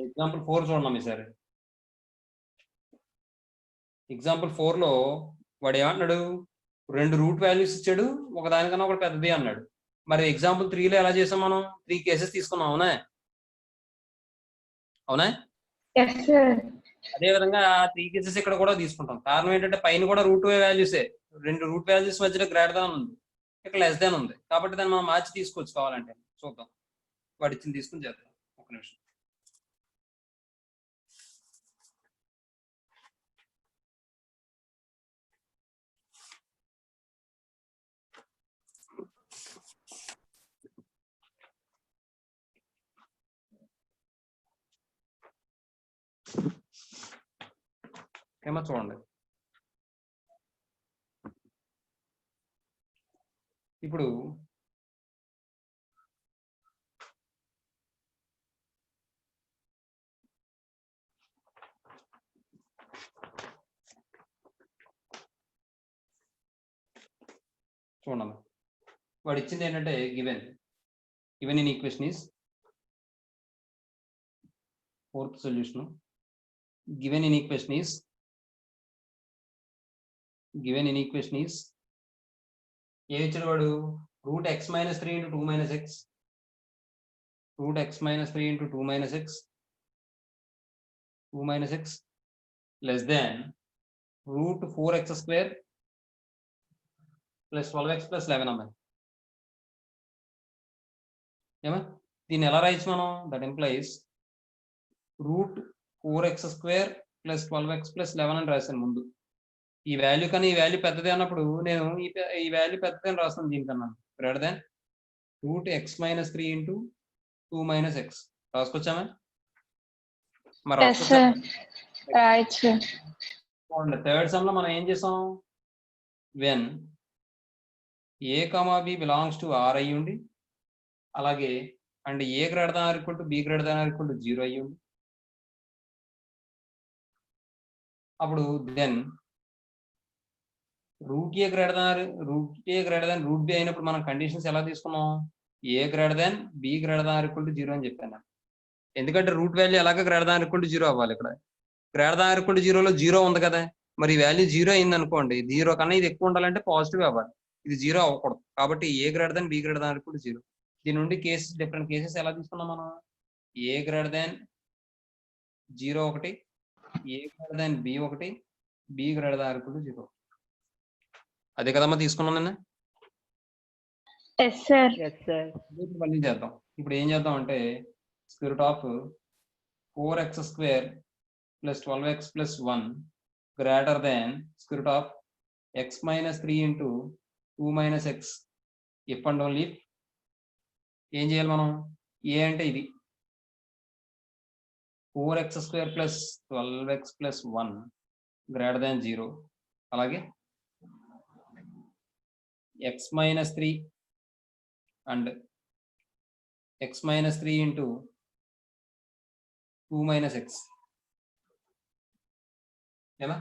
Example 4 చూడండి ఈసారి. Example 4లో వాడు ఏమంటున్నాడు, 2 రూట్ వాల్యూస్ ఇచ్చాడు, ఒకదానికన్నా ఒకటి పెద్దది అన్నాడు. మరి ఎగ్జాంపుల్ 3లో ఎలా చేసాం మనం? 3 కేసెస్ తీసుకున్నాం, అవునా? అవునా? అదే విధంగా 3 కేసెస్ ఇక్కడ కూడా తీసుకుంటాం. కారణం ఏంటంటే పైన కూడా రూట్ వాల్యూసే, 2 రూట్ వాల్యూస్ మధ్యలో గ్రేటర్ దాన్ ఉంది, ఇక్కడ లెస్ దాన్ ఉంది, కాబట్టి దాన్ని మనం మార్చి తీసుకోవచ్చు. కావాలంటే చూద్దాం, వాడు ఇచ్చింది తీసుకుని చేద్దాం. ఒక నిమిషం. ఏమో చూడండి, ఇప్పుడు చూడండి, వాడు ఇచ్చింది ఏంటంటే given in equation is fourth solution. Given in equation is a ఇచ్చాడు వాడు? Root x - 3 × 2 - x, root x - 3 × 2 - x less than root 4x² + 12x + 11 అమ్మాయి. ఏమా దీన్ని ఎలా రాయొచ్చు మనం? That implies route 4x² + 12x + 11 అని రాశాను ముందు. ఈ వాల్యూ కన్నా ఈ వాల్యూ పెద్దది అన్నప్పుడు నేను ఈ వాల్యూ పెద్దది అని రాస్తాను, దీనికన్నా greater than root x - 3 × 2 - x రాసుకొచ్చామా? మరి థర్డ్ సమ్ లో మనం ఏం చేసాం? When a, b belongs to R అయ్యి ఉండి, అలాగే and a greater than or equal to b greater than or equal to 0 అయ్యి ఉండి, అప్పుడు then root a greater than root b అయినప్పుడు మనం కండిషన్స్ ఎలా తీసుకున్నాం? a greater than b greater than or equal to 0 అని చెప్పాను. ఎందుకంటే రూట్ వాల్యూ ఎలాగ greater than or equal to 0 అవ్వాలి. ఇక్కడ greater than or equal to 0లో 0 ఉంది కదా, మరి వాల్యూ 0 అయింది అనుకోండి, 0 కన్నా ఇది ఎక్కువ ఉండాలంటే పాజిటివ్ అవ్వాలి, ఇది 0 అవ్వకూడదు. కాబట్టి a greater than b greater than or equal to 0. దీని నుండి డిఫరెంట్ కేసెస్ ఎలా తీసుకున్నాం మనం? a గ్రేటర్ దాన్ 0 ఒకటి, a గ్రేటర్ దాన్ b ఒకటి, b greater than or equal to 0. అదే కదమ్మా తీసుకున్నాం నిన్న. మళ్ళీ చేద్దాం. ఇప్పుడు ఏం చేద్దాం అంటే square of 4x² + 12x + 1 greater than square of x - 3 × 2 - x if and only ఏం చేయాలి మనం? ఏ అంటే ఇది 4x² + 12x + 1 గ్రేటర్ దాన్ 0, అలాగే x - 3 and x - 3 × 2 - x. ఏనా?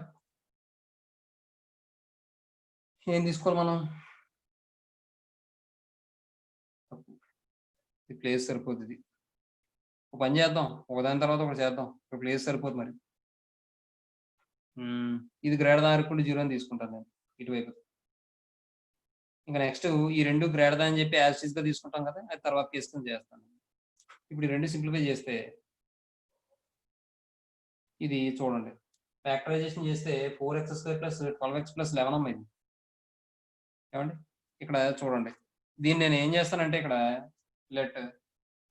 ఏం తీసుకోవాలి మనం? ఈ ప్లేస్ సరిపోతుంది. ఒక పని చేద్దాం, ఒకదాని తర్వాత ఒకటి చేద్దాం. ఇప్పుడు ప్లేస్ సరిపోతుంది. మరి ఇది greater than or equal to 0 అని తీసుకుంటాను నేను ఇటువైపు. ఇంకా నెక్స్ట్ ఈ రెండు గ్రేటర్ దాన్ అని చెప్పి యాజ్ గా తీసుకుంటాం కదా, అది తర్వాత తీసుకొని చేస్తాను. ఇప్పుడు ఈ రెండు సింప్లిఫై చేస్తే ఇది చూడండి, ఫ్యాక్టరైజేషన్ చేస్తే 4x² + 12x + 11 అమ్మైంది. ఏమండి ఇక్కడ చూడండి, దీన్ని నేను ఏం చేస్తానంటే ఇక్కడ లెట్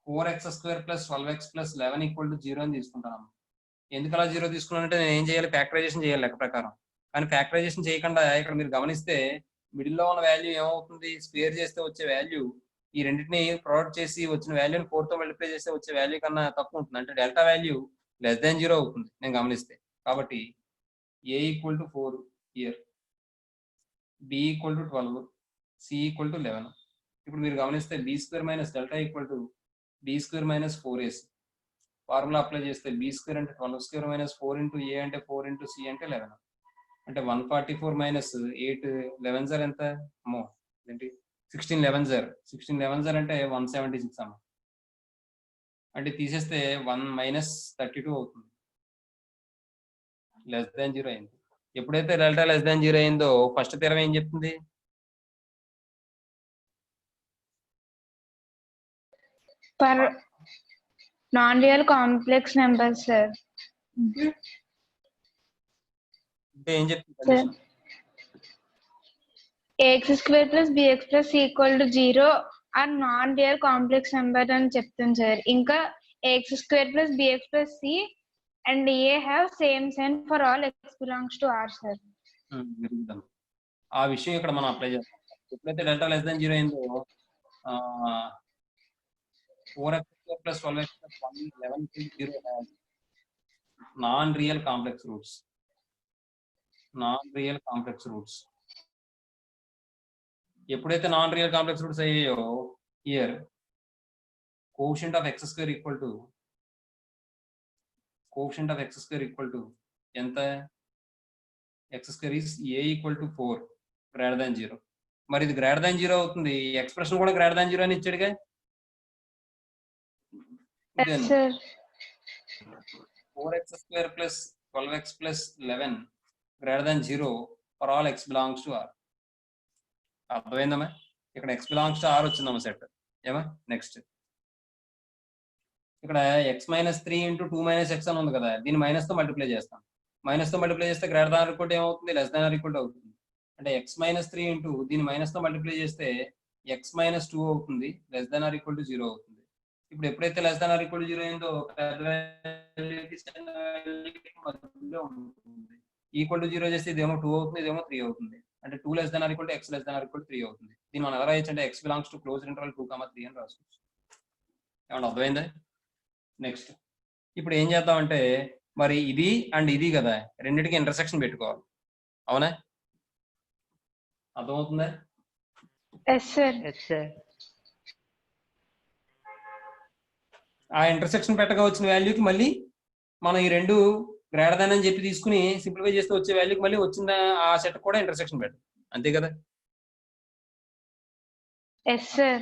4x² + 12x + 11 = 0 అని తీసుకుంటాను. ఎందుకు అలా 0 తీసుకున్నానంటే నేను ఏం చేయాలి? ఫ్యాక్టరైజేషన్ చేయాలి లెక్క ప్రకారం. కానీ ఫ్యాక్టరైజేషన్ చేయకుండా ఇక్కడ మీరు గమనిస్తే మిడిల్లో ఉన్న వాల్యూ ఏమవుతుంది? స్క్వేర్ చేస్తే వచ్చే వాల్యూ ఈ రెండింటిని ప్రొడక్ట్ చేసి వచ్చిన వాల్యూని 4తో మల్టిప్లై చేస్తే వచ్చే వాల్యూ కన్నా తక్కువ ఉంటుంది. అంటే డెల్టా వాల్యూ లెస్ దాన్ 0 అవుతుంది నేను గమనిస్తే. కాబట్టి a = 4 హియర్, b = 12, c = 11. ఇప్పుడు మీరు గమనిస్తే b² - delta = b² - 4ac. Formula apply చేస్తే b² అంటే 12² - 4 × a అంటే 4 × c అంటే 11. అంటే 144 - 8 11 ఎంత? అమ్మో ఏంటి 16 11 అంటే 176 అమ్మ. అంటే తీసేస్తే 1 మైనస్ 32 అవుతుంది. లెస్ దాన్ 0 అయింది. ఎప్పుడైతే డెల్టా లెస్ దాన్ 0 అయిందో ఫస్ట్ థియరం ఏం చెప్తుంది? For non real complex number sir. అంటే ఏం చెప్తుంది? ax² + bx + c = 0 or non real complex number అని చెప్తుంది సార్. ఇంకా ax² + bx + c and a have same sign for all x belongs to R sir. ఆ విషయం ఇక్కడ మనం అప్లై చేస్తాం. ఎప్పుడైతే డెల్టా లెస్ దాన్ 0 అయిందో 4x² + 12x + 1 11 0 non real complex roots. ఎప్పుడైతే నాన్ రియల్ కాంప్లెక్స్ రూట్స్ అయ్యాయో హియర్ కోషియంట్ ఆఫ్ x² ఎంత? x² is a = 4 greater than 0. మరి ఇది గ్రేటర్ దాన్ 0 అవుతుంది. ఎక్స్ప్రెషన్ కూడా గ్రేటర్ దాన్ 0 అని ఇచ్చాడుగా. Yes sir. 4x² + 12x + 11 greater than 0 for all x belongs to R. అర్థమైందమ్మా? ఇక్కడ x belongs to R వచ్చిందమ్మా సెట్. ఏమా నెక్స్ట్ ఇక్కడ x - 3 × 2 - x అని ఉంది కదా, దీన్ని మైనస్ తో మల్టిప్లై చేస్తాం. మైనస్ తో మల్టిప్లై చేస్తే గ్రేటర్ దాన్ ఈక్వల్ ఏమవుతుంది? లెస్ దాన్ ఈక్వల్ అవుతుంది. అంటే x - 3 ఇంటూ దీన్ని మైనస్ తో మల్టిప్లై చేస్తే x - 2 అవుతుంది, లెస్ దాన్ ఈక్వల్ టు 0 అవుతుంది. ఇప్పుడు ఎప్పుడైతే లెస్ దాన్ ఈక్వల్ టు 0 అయిందో ఈక్వల్ టు 0 చేస్తే ఇదేమో 2 అవుతుంది, ఇదేమో 3 అవుతుంది. అంటే 2 less than equal to x less than equal to 3 అవుతుంది. దీన్ని మనం ఎలా రాయొచ్చు అంటే x belongs to close interval 2, 3 అని రాసుకోవచ్చు. ఏమన్నా అర్థమైందా? నెక్స్ట్ ఇప్పుడు ఏం చేద్దామంటే మరి ఇది అండ్ ఇది కదా, రెండింటికి ఇంటర్సెక్షన్ పెట్టుకోవాలి. అవునా? అర్థమవుతుందా? Yes sir. ఆ ఇంటర్సెక్షన్ పెట్టగా వచ్చిన వాల్యూకి మళ్ళీ మనం ఈ రెండు గ్రేటర్ దాన్ అని చెప్పి తీసుకుని సింప్లిఫై చేస్తే వచ్చే వాల్యూకి మళ్ళీ వచ్చిన ఆ సెట్ కూడా ఇంటర్సెక్షన్ పెట్టాలి. అంతే కదా? Yes sir.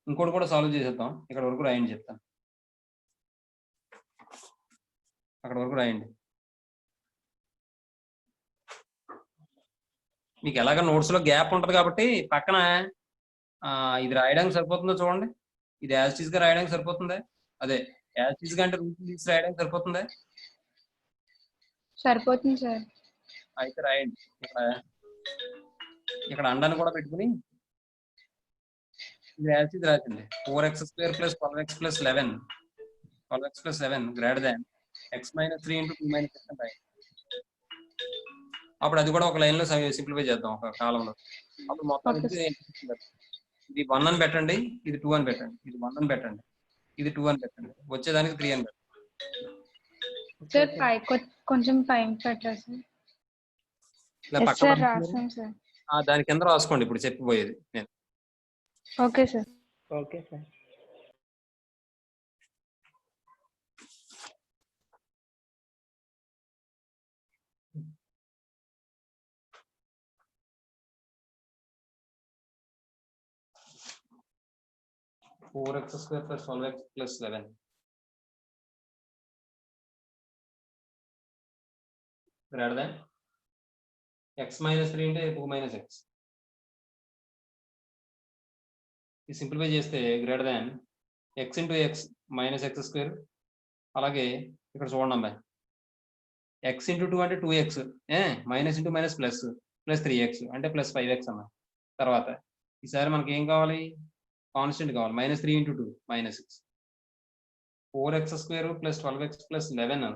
ఇంకోటి కూడా సాల్వ్ చేసేద్దాం. ఇక్కడ వరకు రాయండి, చెప్తాను. అక్కడ వరకు రాయండి. మీకు ఎలాగ నోట్స్ లో గ్యాప్ ఉంటుంది కాబట్టి పక్కన ఇది రాయడానికి సరిపోతుందో చూడండి. ఇది యాజ్ టీజ్ గా రాయడానికి సరిపోతుందా? అదే యాజ్ టీజ్ గా అంటే రూట్ తీసి రాయడానికి సరిపోతుందా? సరిపోతుంది సార్. అయితే రాయండి. ఇక్కడ అండాన్ని కూడా పెట్టుకుని ఇది యాజ్ టీజ్ రాసింది. 4x² + 12x + 11 greater than x - 3 × 2 - x అని రాయండి. అప్పుడు అది కూడా ఒక లైన్ లో సింప్లిఫై చేద్దాం, ఒక కాలంలో. అప్పుడు మొత్తం ఇది 1 అని పెట్టండి, ఇది 2 అని పెట్టండి, ఇది 1 అని పెట్టండి, ఇది 2 అని పెట్టండి, వచ్చేదానికి 3 అని పెట్టండి. సార్ కొంచెం పైన పెట్టరా సార్? రాసాం సార్. దాని కింద రాసుకోండి ఇప్పుడు చెప్పిపోయేది నేను. Okay sir. Okay sir. Four x² + 12x + 11 greater than x - 3 × 2 - x. ఇది సింప్లిఫై చేస్తే greater than x × x - x². అలాగే ఇక్కడ చూడండి అమ్మాయి, x × 2 అంటే 2x, minus into minus plus 3x అంటే +5x అమ్మాయి. తర్వాత ఈసారి మనకి ఏం కావాలి? కాన్స్టెంట్ కావాలి. -3 × 2 -6. 4x² + 12x + 11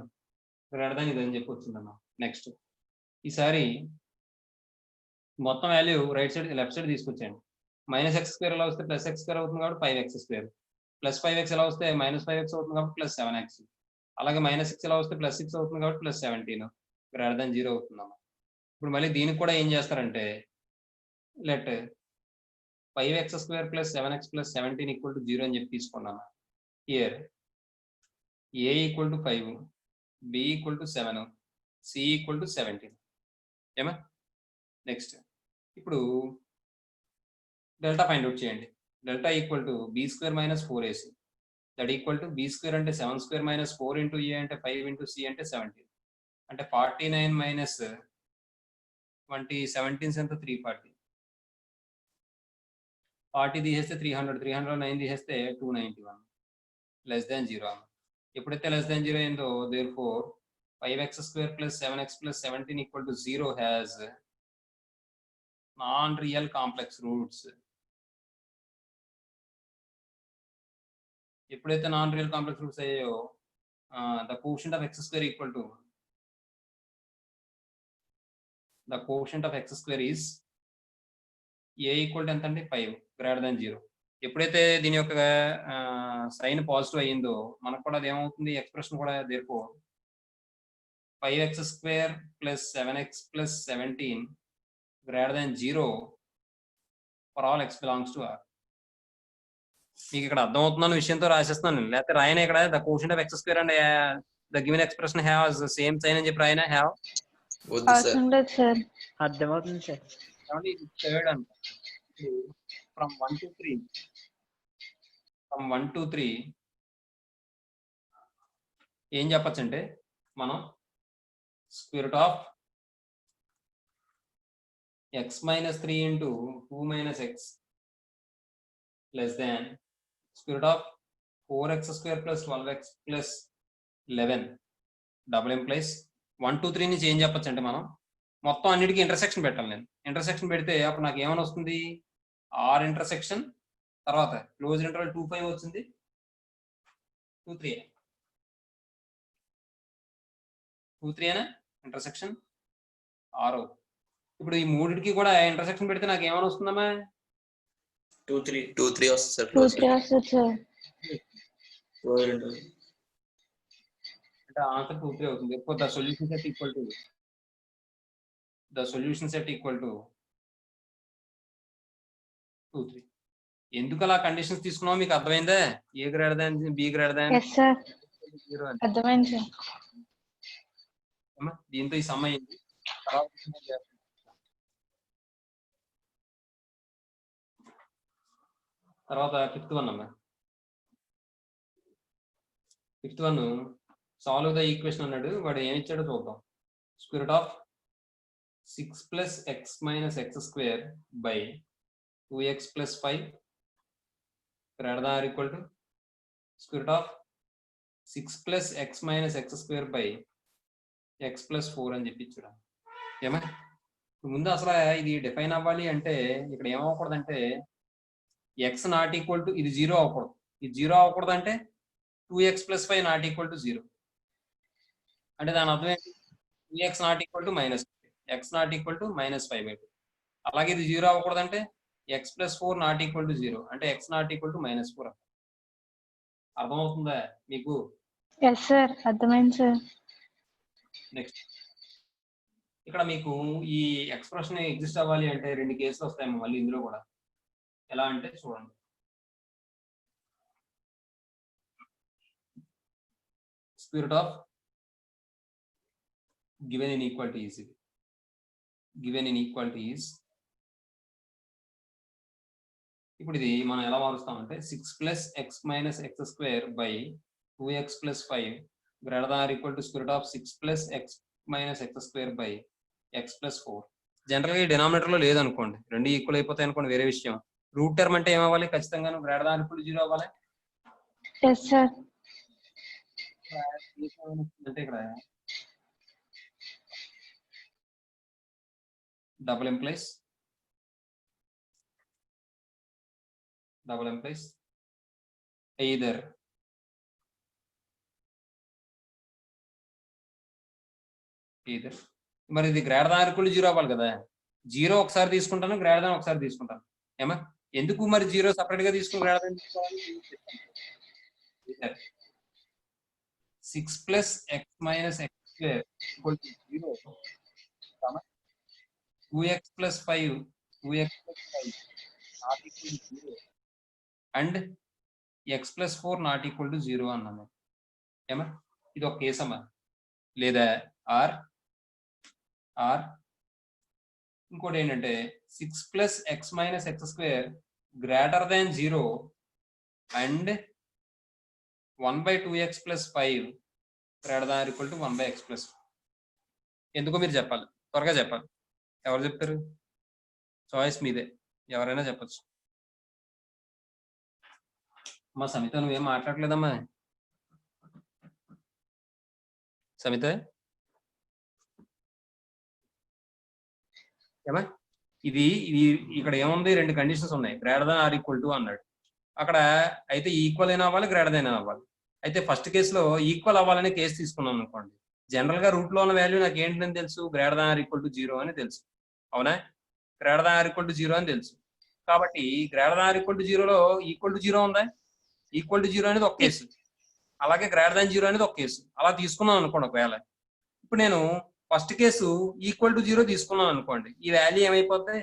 గ్రేటర్ దాన్ ఇదని చెప్పి వచ్చిందమ్మా. నెక్స్ట్ ఈసారి మొత్తం value right side left side తీసుకొచ్చేయండి. -x² ఎలా వస్తే +x² అవుతుంది కాబట్టి 5x², +5x ఎలా వస్తే -5x అవుతుంది కాబట్టి +7x, అలాగే -6 ఎలా వస్తే +6 అవుతుంది కాబట్టి +17 గ్రేటర్ దాన్ 0 అవుతుందమ్మా. ఇప్పుడు మళ్ళీ దీనికి కూడా ఏం చేస్తారంటే లెట్ 5x² + 7x + 17 = 0 అని చెప్పి తీసుకున్నాను. Here a = 5, b = 7, c = 17. ఏమా నెక్స్ట్ ఇప్పుడు డెల్టా ఫైండ్ అవుట్ చేయండి. Delta equal to be square minus 4ac that equal to be square అంటే 7 స్క్వేర్ మైనస్ 4 ఇంటూ ఏ అంటే 5 ఇంటూ సి అంటే 17 అంటే 49 మైనస్ 20 17 ఎంత 340 40 తీసేస్తే 300 300 9 తీసేస్తే 291 లెస్ దాన్ 0 ఎప్పుడైతే లెస్ దాన్ 0 అయిందో therefore 5x square plus 7x plus 17 equal to 0 has non-real complex roots. ఎప్పుడైతే నాన్ రియల్ కాంప్లెక్స్ రూట్స్ అయ్యాయో the quotient of x square equal to the quotient of x square is a equal to ఎంత అండి 5 greater దాన్ 0. ఎప్పుడైతే దీని యొక్క sign positive అయ్యిందో మనకు కూడా అది ఏమవుతుంది ఎక్స్ప్రెషన్ కూడా దేర్ఫో 5x square plus 7x plus 17 greater than 0 for all x belongs to R. మీకు ఇక్కడ అర్థమవుతున్న విషయంతో రాసేస్తున్నాను, లేకపోతే రాయన ఇక్కడ the quotient of x square and the given expression has same sign అని చెప్పి రాయన హ్యావ్ సార్ అర్థమవుతుంది సార్. థర్డ్ అంట ఫ్రమ్ 1 to 3 ఏం చెప్పచ్చు అంటే మనం square root of x minus 3 into 2 minus x less than square root of 4x square plus 12x plus 11 double implies 1 2 3 నుంచి ఏం చెప్పచ్చు అంటే మనం మొత్తం అన్నిటికీ ఇంటర్సెక్షన్ పెట్టాలి. నేను ఇంటర్సెక్షన్ పెడితే అప్పుడు నాకు ఏమని వస్తుంది r ఇంటర్సెక్షన్ తర్వాత క్లోజ్ ఇంటర్వల్ 2 5 వచ్చింది 2 3 అనే ఇంటర్సెక్షన్ ఆరో. ఇప్పుడు ఈ మూడిటికి కూడా ఇంటర్సెక్షన్ పెడితే నాకు ఏమైనా వస్తుందమ్మా 2 3 వస్తుంది సార్. 2 3 వస్తుంది సార్. అంటే ఆన్సర్ 2 3 అవుతుంది. ఎక్కువ the solution set equal to 2 3. ఎందుకు అలా కండిషన్స్ తీసుకున్నావు మీకు అర్థమైందా? A greater than B greater than yes sir అర్థమైంది సార్. దీంతో ఈ సమ్ అయింది. తర్వాత ఫిఫ్త్ వన్ అమ్మా. Fifth one solve the equation అన్నాడు. వాడు ఏమి ఇచ్చాడో చూద్దాం. Square root of 6 plus x minus x square by 2x plus 5 greater than or equal to square root of 6 plus x minus x square by x plus 4 అని చెప్పి ఇచ్చాడు. ఏమా ముందు అసలు ఇది డిఫైన్ అవ్వాలి అంటే ఇక్కడ ఏమవ్వకూడదంటే x నాట్ ఈక్వల్ టు ఇది 0 అవ్వకూడదు. ఇది 0 అవ్వకూడదు అంటే 2x plus 5 not equal to 0 అంటే దాని అర్థం ఏంటి 2x not equal to minus x not equal to -5/2. అలాగే ఇది 0 అవ్వకూడదు అంటే x plus 4 not equal to 0 అంటే x నాట్ ఈక్వల్ టు -4. అర్థమవుతుందా మీకు? ఎస్ సార్ అర్థమైంది సార్. నెక్స్ట్ ఇక్కడ మీకు ఈ ఎక్స్ప్రెషన్ ఎగ్జిస్ట్ అవ్వాలి అంటే రెండు కేసులు వస్తాయి మళ్ళీ ఇందులో కూడా. ఎలా అంటే చూడండి, square root of given inequality is ఇది. గివెన్ ఇన్ఈక్వాలిటీ ఈజ్ ఇప్పుడు ఇది మనం ఎలా మారుస్తామంటే 6 plus x minus x square by 2x plus 5 greater than or equal to square root of 6 plus x minus x square by x plus 4. జనరల్గా ఈ denominator లో లేదనుకోండి, రెండు ఈక్వల్ అయిపోతాయి అనుకోండి, వేరే విషయం. రూట్ టర్మ్ అంటే ఏమవ్వాలి? ఖచ్చితంగా greater than or equal to 0 అవ్వాలి. Yes sir. అంటే ఇక్కడ double implies either మరి ఇది greater than or equal to 0 అవ్వాలి కదా. 0 ఒకసారి తీసుకుంటాను, గ్రేటర్ దాన్ ఒకసారి తీసుకుంటాను. ఏమా ఎందుకు మరి 0 సపరేట్ గా తీసుకుని గ్రేటర్ దాన్ తీసుకోవాలి? 6 plus x minus x square equal to 0 2x plus 5 not equal to 0 and x plus 4 not equal to 0 అన్నాను. ఏమా ఇది ఒక కేసు అమ్మా. లేదా ఆర్ ఇంకోటి ఏంటంటే 6 plus x minus x square greater than 0 and 1/2x plus 5 greater than equal to 1/x plus. ఎందుకో మీరు చెప్పాలి, త్వరగా చెప్పాలి. ఎవరు చెప్తారు? చాయిస్ మీదే, ఎవరైనా చెప్పచ్చు. మా సమిత నువ్వేం మాట్లాడలేదమ్మా. సమిత ఏమా ఇది ఇది ఇక్కడ ఏముంది, రెండు కండిషన్స్ ఉన్నాయి, greater than or equal to అన్నాడు. అక్కడ అయితే ఈక్వల్ అయినా అవ్వాలి, గ్రేటర్ దాన్ అయినా అవ్వాలి. అయితే ఫస్ట్ కేసులో ఈక్వల్ అవ్వాలనే కేసు తీసుకున్నాం అనుకోండి. జనరల్ గా రూట్ లో ఉన్న వాల్యూ నాకు ఏంటని తెలుసు, greater than or equal to 0 అని తెలుసు. అవునా? Greater than or equal to 0 అని తెలుసు. కాబట్టి greater than or equal to 0లో ఈక్వల్ టు 0 ఉందా? ఈక్వల్ టు 0 అనేది ఒక కేసు, అలాగే గ్రేటర్ దాన్ 0 అనేది ఒక కేసు. అలా తీసుకున్నాం అనుకోండి. ఒకవేళ ఇప్పుడు నేను ఫస్ట్ కేసు ఈక్వల్ టు 0 తీసుకున్నాను అనుకోండి, ఈ వాల్యూ ఏమైపోద్ది?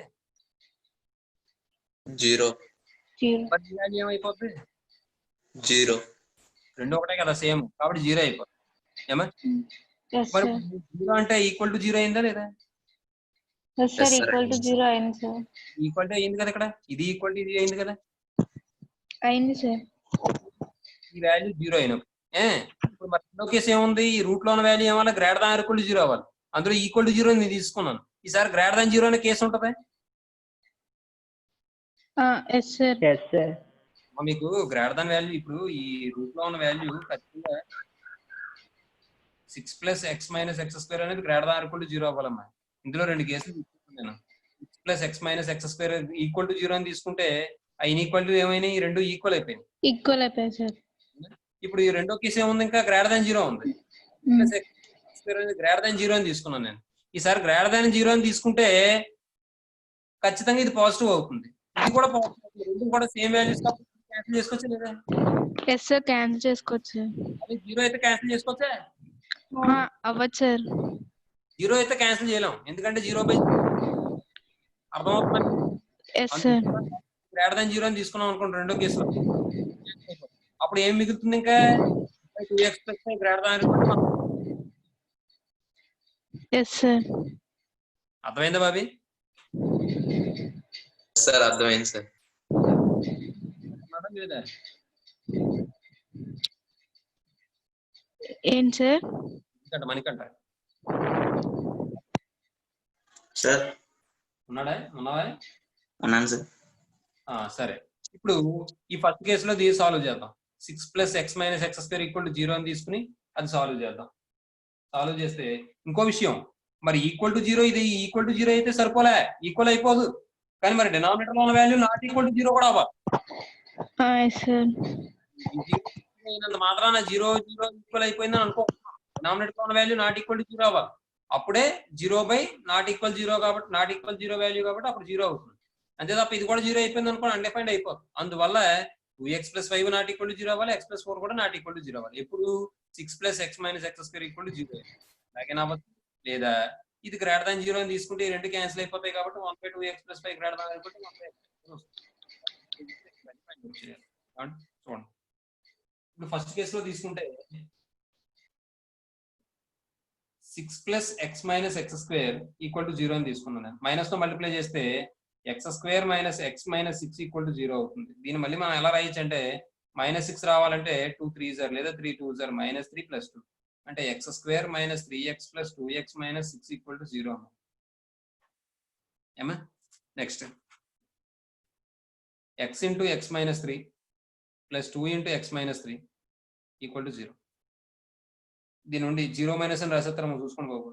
0. మరి ఈ వాల్యూ ఏమైపోద్ది? 0. రెండు ఒకటే కదా, సేమ్, కాబట్టి 0 అయిపోద్ది. ఏమా Yes, మరి sir. 0 అంటే ఈక్వల్ టు 0 అయిందా లేదా? Yes, sir. Yes, sir. Equal to 0 అయింది సార్. ఈక్వల్ టు అయింది కదా, ఇక్కడ ఇది ఈక్వల్ టు ఇది అయింది కదా, అయింది సార్. ఈ వాల్యూ 0 అయినప్పుడు ఇప్పుడు మరి రెండో కేసు ఏముంది, ఈ రూట్ లో ఉన్న వాల్యూ ఏమన్నా గ్రేటర్ దాన్ ఈక్వల్ టు 0 అవ్వాలి. అందులో ఈక్వల్ టు 0 నేను తీసుకున్నాను. ఈసారి గ్రేటర్ దాన్ 0 అనే కేసు ఉంటుంది. Yes sir. మీకు గ్రేటర్ దాన్ వాల్యూ, ఇప్పుడు ఈ రూట్ లో ఉన్న వాల్యూ ఖచ్చితంగా 6 plus x minus x square అనేది గ్రేటర్ దాన్ ఈక్వల్ టు 0 అవ్వాలమ్మా. ఇందులో రెండు కేసులు తీసుకున్నాను నేను. 6 plus x minus x square equal to 0 అని తీసుకుంటే ఆ ఇన్ఈక్వల్ టు ఏమైనా ఈ రెండు ఈక్వల్ అయిపోయింది. ఈక్వల్ అయిపోయింది సార్. ఇప్పుడు ఈ రెండో కేసు ఏముంది, ఇంకా గ్రేటర్ దాన్ 0 ఉంది. గ్రేటర్ దాన్ 0 అని తీసుకున్నాను నేను. ఈసారి గ్రేటర్ దాన్ 0 అని తీసుకుంటే ఖచ్చితంగా ఇది పాజిటివ్ అవుతుంది, ఇది కూడా పాజిటివ్ అవుతుంది. రెండు కూడా సేమ్ వాల్యూస్ కాబట్టి క్యాన్సిల్ చేసుకోవచ్చు లేదా? ఎస్ సార్, క్యాన్సిల్ చేసుకోవచ్చు సార్. అదే 0 అయితే క్యాన్సిల్ చేసుకోవచ్చా? అవ్వచ్చు సార్. 0 అయితే క్యాన్సిల్ చేయలేం, ఎందుకంటే 0/0 అర్థమవుతుంది. Yes sir. గ్రేటర్ దాన్ 0 అని తీసుకున్నాం అనుకోండి రెండో కేసులో, అప్పుడు ఏం మిగులుతుంది, ఇంకా 2x plus 5 greater than equal to 1. Yes sir. అర్థమైందా బాబీ? సార్ అర్థమైంది సార్. లేదా ఏంటి సార్? మణికంట సార్ ఉన్నావా? ఉన్నాను సార్. సరే, ఇప్పుడు ఈ ఫస్ట్ కేసులో దీన్ని సాల్వ్ చేద్దాం. 6 plus x minus x square equal to 0 అని తీసుకుని అది సాల్వ్ చేద్దాం. సాల్వ్ చేస్తే ఇంకో విషయం, మరి ఈక్వల్ టు 0 ఇది ఈక్వల్ టు 0 అయితే సరిపోలే, ఈక్వల్ అయిపోదు. కానీ మరి డినామినేటర్ లో ఉన్న వాల్యూ నాట్ ఈక్వల్ టు 0 కూడా అవ్వాలి. మాత్రాన 0 0 ఈక్వల్ అయిపోయిందని అనుకో, డినామినేటర్ లో ఉన్న వాల్యూ నాట్ ఈక్వల్ టు 0 అవ్వాలి. అప్పుడే 0/0 కాబట్టి నాట్ ఈక్వల్ 0 వాల్యూ కాబట్టి అప్పుడు 0 అవుతుంది. అంతే తప్ప ఇది కూడా 0 అయిపోయింది అనుకోండి, అన్డిఫైన్డ్ అయిపోతుంది. అందువల్ల 2x plus 5 not equal to 0 అవ్వాలి, x ప్లస్ 4 కూడా నాట్ ఈక్వల్ టు 0 అవ్వాలి. ఎప్పుడు 6 plus x minus x square equal to 0 అలాగే అవ్వచ్చు. లేదా ఇది గ్రేటర్ దాన్ 0 అని తీసుకుంటే ఈ రెండు క్యాన్సిల్ అయిపోతాయి కాబట్టి 1/2x plus 5 greater than equal to 1/x చూడండి. ఇప్పుడు ఫస్ట్ కేసులో తీసుకుంటే 6 plus x minus x square equal to 0 అని తీసుకున్నాను. మైనస్ తో మల్టిప్లై చేస్తే X square minus X minus 6 equal to 0 అవుతుంది. దీన్ని మళ్ళీ మనం ఎలా రాయొచ్చు అంటే -6 రావాలంటే 2 3 లేదా 3 2 -3 + 2 అంటే X square minus 3x plus 2x minus 6 equal to 0 ఏమా. Next x into X minus 3 plus 2 into X minus 3 equal to 0. దీని నుండి 0 మైనస్ అని రాసేస్తారా చూసుకొని బాబు.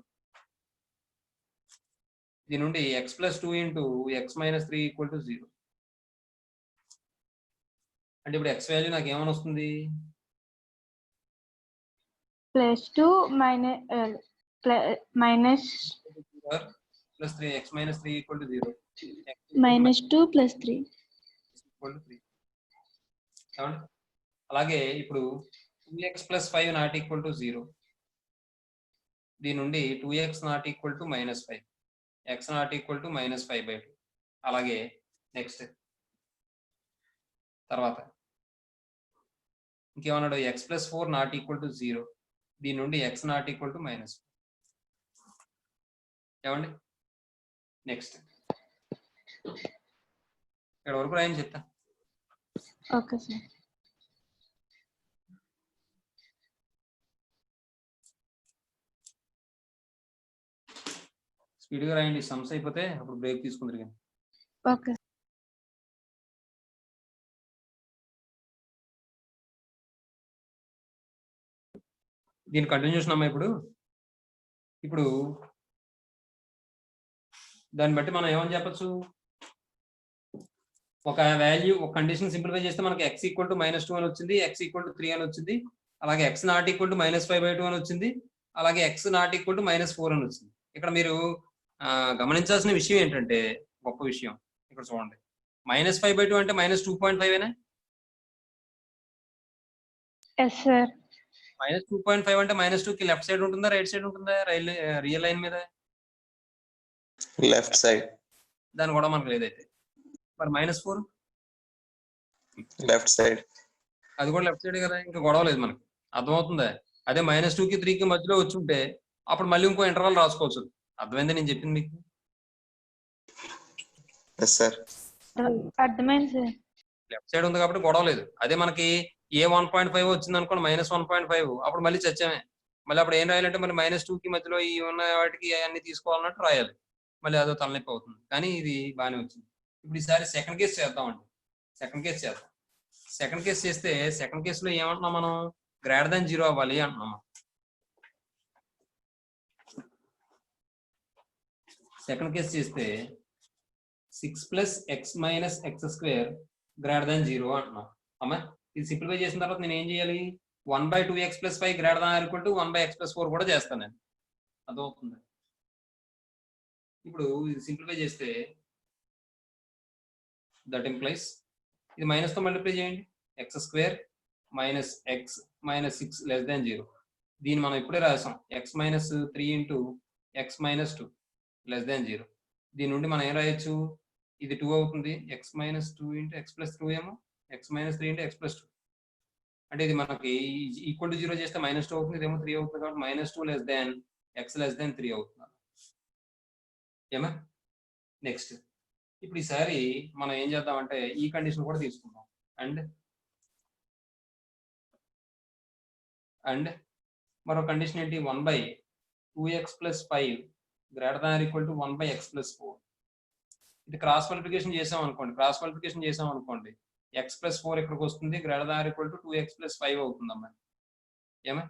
దీని నుండి x plus 2 into X minus 3 equal to 0. అంటే ఇప్పుడు x వాల్యూ నాకు ఏమని వస్తుంది, +2 minus plus 3 x minus 3 equal to 0. -2 + 3 equal to 3. అలాగే ఇప్పుడు 2x plus 5 not equal to 0. దీని నుండి 2x not equal to -5, x not equal to -5/2. అలాగే నెక్స్ట్ తర్వాత ఇంకేమన్నాడు, x plus 4 not equal to 0. దీని నుండి x నాట్ ఈక్వల్ టు -5. ఏమండి next ఇక్కడ వరకు రాయని చెప్తా. Okay sir. స్పీడ్గా రాయండి, సమ్స్ అయిపోతే అప్పుడు బ్రేక్ తీసుకుందరు కానీ. ఓకే. దీని కంటిన్యూషన్ అమ్మా. ఇప్పుడు దాన్ని బట్టి మనం ఏమని చెప్పచ్చు, ఒక వాల్యూ ఒక కండిషన్ సింప్లిఫై చేస్తే మనకి x ఈక్వల్ టు -2 అని వచ్చింది, x ఈక్వల్ టు 3 అని వచ్చింది, అలాగే x నాట్ ఈక్వల్ టు -5/2 అని వచ్చింది, అలాగే x నాట్ ఈక్వల్ టు -4 అని వచ్చింది. ఇక్కడ మీరు గమనించాల్సిన విషయం ఏంటంటే, గొప్ప విషయం ఇక్కడ చూడండి, -5/2 అంటే -2.5 ఎస్ సార్. -2.5 అంటే -2 కి లెఫ్ట్ సైడ్ ఉంటుందా రైట్ సైడ్ ఉంటుందా రియల్ లైన్ మీద? Left side. దాని కూడా మనకు లేదైతే. మరి -4 లెఫ్ట్ సైడ్, అది కూడా లెఫ్ట్ సైడ్ కదా, ఇంకా గొడవ లేదు మనకి. అర్థమవుతుందా? అదే -2 కి 3 కి మధ్యలో వచ్చి ఉంటే అప్పుడు మళ్ళీ ఇంకో ఇంటర్వల్ రాసుకోవచ్చు. అర్థమైందా నేను చెప్పింది మీకు? Yes sir. అర్థమైంది సార్. లెఫ్ట్ సైడ్ ఉంది కాబట్టి గొడవ లేదు. అదే మనకి ఏ 1.5 వచ్చింది అనుకోండి, -1.5, అప్పుడు మళ్ళీ చచ్చామే. మళ్ళీ అప్పుడు ఏం రాయాలంటే మళ్ళీ -2 కి మధ్యలో ఈ ఉన్న వాటికి అన్ని తీసుకోవాలన్నట్టు రాయాలి. మళ్ళీ అదో తలనొప్పి అవుతుంది. కానీ ఇది బాగానే వచ్చింది. ఇప్పుడు ఈసారి సెకండ్ కేసు చేద్దామండి. సెకండ్ కేసు చేద్దాం. సెకండ్ కేసు చేస్తే సెకండ్ కేసులో ఏమంటున్నాం మనం, >0 అవ్వాలి అంటున్నాం. సెకండ్ కేసు చేస్తే 6 + x - x² >0 అంటున్నాం. అమ్మా ఇది సింప్లిఫై చేసిన తర్వాత నేను ఏం చేయాలి, 1/2x + 5 > 1/x+4 కూడా చేస్తాను నేను. అదవుతుంది. ఇప్పుడు ఇది సింప్లిఫై చేస్తే దట్ ఇంప్లైస్ ఇది మైనస్ తో మల్టిప్లై చేయండి, x² - x - 6 <0. దీన్ని మనం ఇప్పుడే రాసాం, x - 3 × x - 2 <0. దీని నుండి మనం ఏం రాయొచ్చు, ఇది 2 అవుతుంది, x - 2 × x + 2 ఏమో x - 3 × x + 2. అంటే ఇది మనకి ఈక్వల్ టు 0 చేస్తే -2 అవుతుంది, ఇదేమో 3 అవుతుంది కాబట్టి -2 x < 3 అవుతుంది. ఏమా నెక్స్ట్ ఇప్పుడు ఈసారి మనం ఏం చేద్దామంటే ఈ కండిషన్ కూడా తీసుకుందాం. అండ్ మరో కండిషన్ ఏంటి, 1/2x + 5 > 1/x+4. ఇది క్రాస్ మల్టిప్లికేషన్ చేసాం అనుకోండి, x + 4 ఇక్కడికి వస్తుంది, > 2x + 5 అవుతుందమ్మా. ఏమా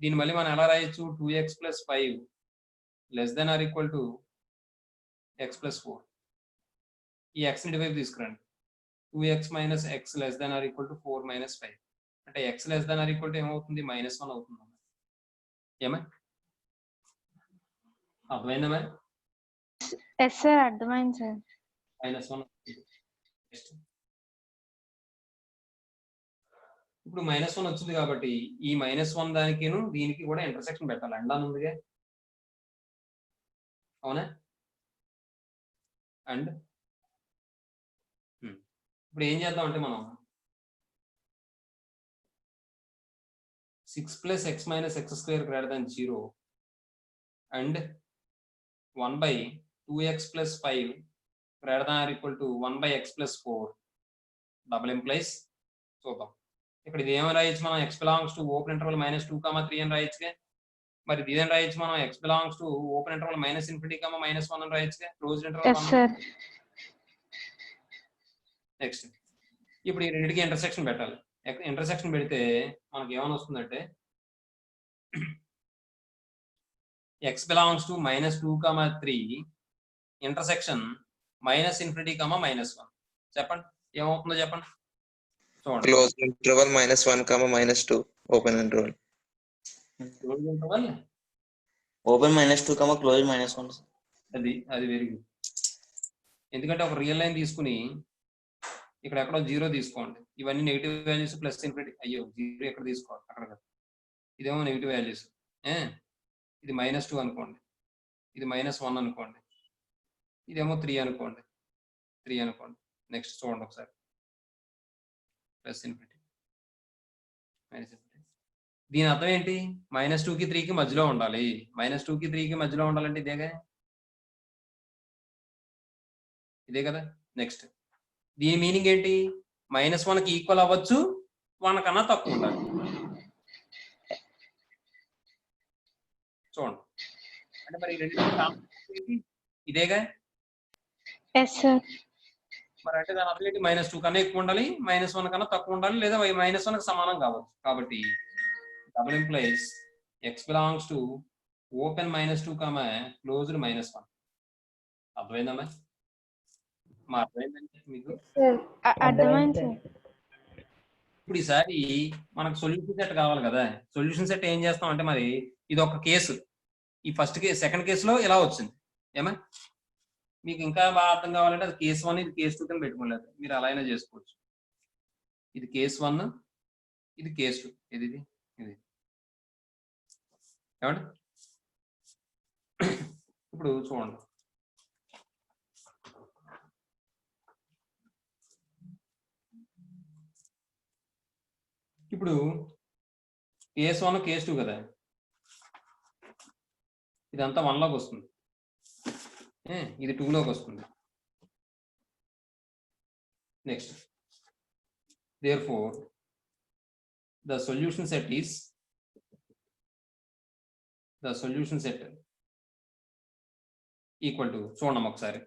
దీన్ని మళ్ళీ మనం ఎలా రాయొచ్చు, 2x + 5 < x + 4. ఈ x ని ఇటువైపు తీసుకురండి, 2x - x < 4 - 5 అంటే x < ఏమవుతుంది, -1 అవుతుంది. ఏమా అర్థమైందమ్మా? ఎస్ సార్, అర్థమైంది సార్. -1. ఇప్పుడు -1 వచ్చింది కాబట్టి ఈ -1 దానికిను దీనికి కూడా ఇంటర్సెక్షన్ పెట్టాలి. అండ్ ఉందిగా, అవునా? అండ్ ఇప్పుడు ఏం చేద్దాం అంటే మనం 6 + x - x² < 0 and 1/2x + 5 > 1/x+4 double implies. చూద్దాం ఇక్కడ ఇది ఏమని రాయొచ్చు మనం, x belongs to open interval -2, 3 అని రాయొచ్చుగా. మరి ఇది ఏం రాయొచ్చు మనం, x belongs to open interval -∞, -1 అని రాయొచ్చుగా, closed interval 1. Yes sir. Next ఇప్పుడు ఈ రెండింటికి ఇంటర్సెక్షన్ పెట్టాలి. ఇంటర్సెక్షన్ పెడితే మనకి ఏమని వస్తుందంటే x belongs to -2, 3 ఇంటర్సెక్షన్ -∞, -1. చెప్పండి ఏమవుతుందో చెప్పండి. చూడండి, close interval -1, -2 open interval. Close interval open -2, close -1. అది వెరీ గుడ్. ఎందుకంటే ఒక రియల్ లైన్ తీసుకుని ఇక్కడ ఎక్కడో 0 తీసుకోండి, ఇవన్నీ నెగిటివ్ వాల్యూస్ +∞. అయ్యో 0 ఎక్కడ తీసుకోవాలి, అక్కడ కదా, ఇదేమో నెగిటివ్ వాల్యూస్. ఇది -2 అనుకోండి, ఇది -1 అనుకోండి, ఇదేమో 3 అనుకోండి. నెక్స్ట్ చూడండి ఒకసారి, +∞, -∞. దీని అర్థం ఏంటి, -2 కి 3 కి మధ్యలో ఉండాలి. -2 కి 3 కి మధ్యలో ఉండాలంటే ఇదేగా. ఇదే కదా. నెక్స్ట్ దీని మీనింగ్ ఏంటి? -1కి ఈక్వల్ అవ్వచ్చు, 1 కన్నా తక్కువ ఉండాలి. చూడండి అంటే మరి ఈ రెండింటికి ఇదేగా. Yes sir. మరి అంటే దాని అర్థం ఏంటి? -2 కన్నా ఎక్కువ ఉండాలి, -1 కన్నా తక్కువ ఉండాలి, లేదా -1కి సమానం కావచ్చు. కాబట్టి double implies x belongs to open -2 comma closed -1. అర్థమైందమ్మా? మా అర్థమైందండి మీకు? అర్థమైంది సార్. ఇప్పుడు ఈసారి మనకు సొల్యూషన్ సెట్ కావాలి కదా. సొల్యూషన్ సెట్ ఏం చేస్తాం అంటే మరి ఇది ఒక కేసు. ఈ ఫస్ట్ కేసు సెకండ్ కేసులో ఇలా వచ్చింది ఏమా. మీకు ఇంకా బాగా అర్థం కావాలంటే అది కేసు 1, ఇది కేసు 2 కింద పెట్టుకోలేదు, మీరు అలా అయినా చేసుకోవచ్చు. ఇది కేసు 1, ఇది కేసు 2. ఇది ఇది ఏమండి? ఇప్పుడు చూడండి, ఇప్పుడు కేసు 1 కేసు 2 కదా, ఇదంతా 1లోకి వస్తుంది, ఇది 2లోకి వస్తుంది. Next therefore the solution set equal to, చూడండి ఒకసారి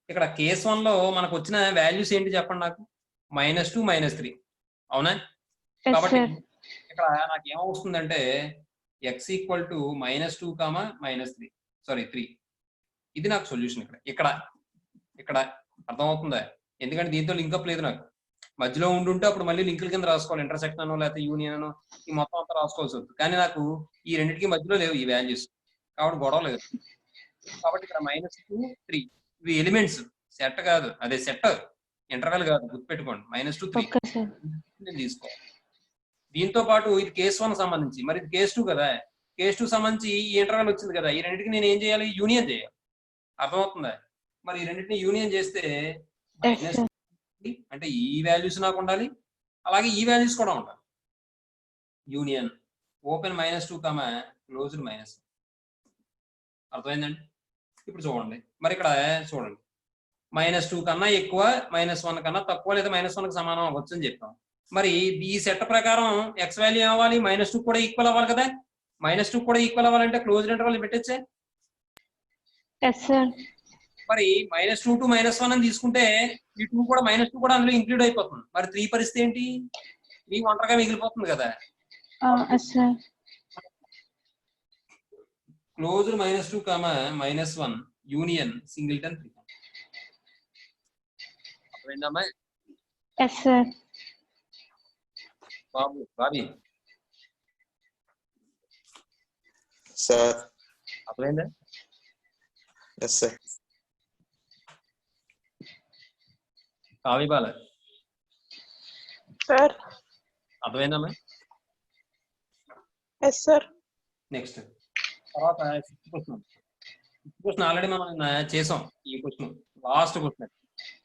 ఇక్కడ కేసు 1లో మనకు వచ్చిన వాల్యూస్ ఏంటి చెప్పండి నాకు? -2 -3 అవునా? కాబట్టి ఇక్కడ నాకు ఏమవుతుందంటే x ఈక్వల్ టు -2 -3 సారీ 3. ఇది నాకు సొల్యూషన్. ఇక్కడ ఇక్కడ అర్థమవుతుందా? ఎందుకంటే దీంతో లింకప్ లేదు, నాకు మధ్యలో ఉండుంటే అప్పుడు మళ్ళీ లింకుల కింద రాసుకోవాలి, ఇంటర్సెక్షన్ అనో లేకపోతే యూనియన్ అనో ఈ మొత్తం అంతా రాసుకోవాల్సి వస్తుంది. కానీ నాకు ఈ రెండింటికి మధ్యలో లేవు ఈ వాల్యూస్, కాబట్టి గొడవ లేదు. కాబట్టి ఇక్కడ -2 3 ఇవి ఎలిమెంట్స్, సెట్ కాదు, అదే సెట్, ఇంటర్వెల్ కాదు, గుర్తుపెట్టుకోండి. -2 3 నేను తీసుకోవాలి. దీంతో పాటు ఇది కేసు 1 సంబంధించి, మరి ఇది కేసు 2 కదా, కేసు 2 సంబంధించి ఈ ఇంటర్వెల్ వచ్చింది కదా, ఈ రెండింటికి నేను ఏం చేయాలి? యూనియన్ చేయాలి. అర్థమవుతుందా? మరి ఈ రెండింటిని యూనియన్ చేస్తే అంటే ఈ వాల్యూస్ నాకు ఉండాలి, అలాగే ఈ వాల్యూస్ కూడా ఉండాలి. Union open -2 closed -1. అర్థమైందండి? ఇప్పుడు చూడండి, మరి ఇక్కడ చూడండి, -2 కన్నా ఎక్కువ, -1 కన్నా తక్కువ, లేదా -1కి సమానం అవ్వచ్చు అని చెప్పాం. మరి ఈ సెట్ ప్రకారం x వాల్యూ ఏమవ్వాలి? -2 కూడా ఈక్వల్ అవ్వాలి కదా. -2 కూడా ఈక్వల్ అవ్వాలంటే క్లోజ్డ్ ఇంటర్వల్ పెట్టచ్చే. మరి -2 to -1 అని తీసుకుంటే ఈ 2 కూడా -2 కూడా అందులో ఇంక్లూడ్ అయిపోతుంది. మరి 3 పరిస్థితి ఏంటి? 3 ఒంటరిగా మిగిలిపోతుంది కదా. Closed -2 -1 union singleton 3. అర్థమైందమ్మా? Bobby sir. అర్థమైందా? Yes sir. Kavi Bala sir. అర్థమైందమ్మా? Yes sir. నెక్స్ట్ తర్వాత క్వశ్చన్ ఆల్రెడీ మనం చేసాం. ఈ క్వశ్చన్ లాస్ట్ క్వశ్చన్,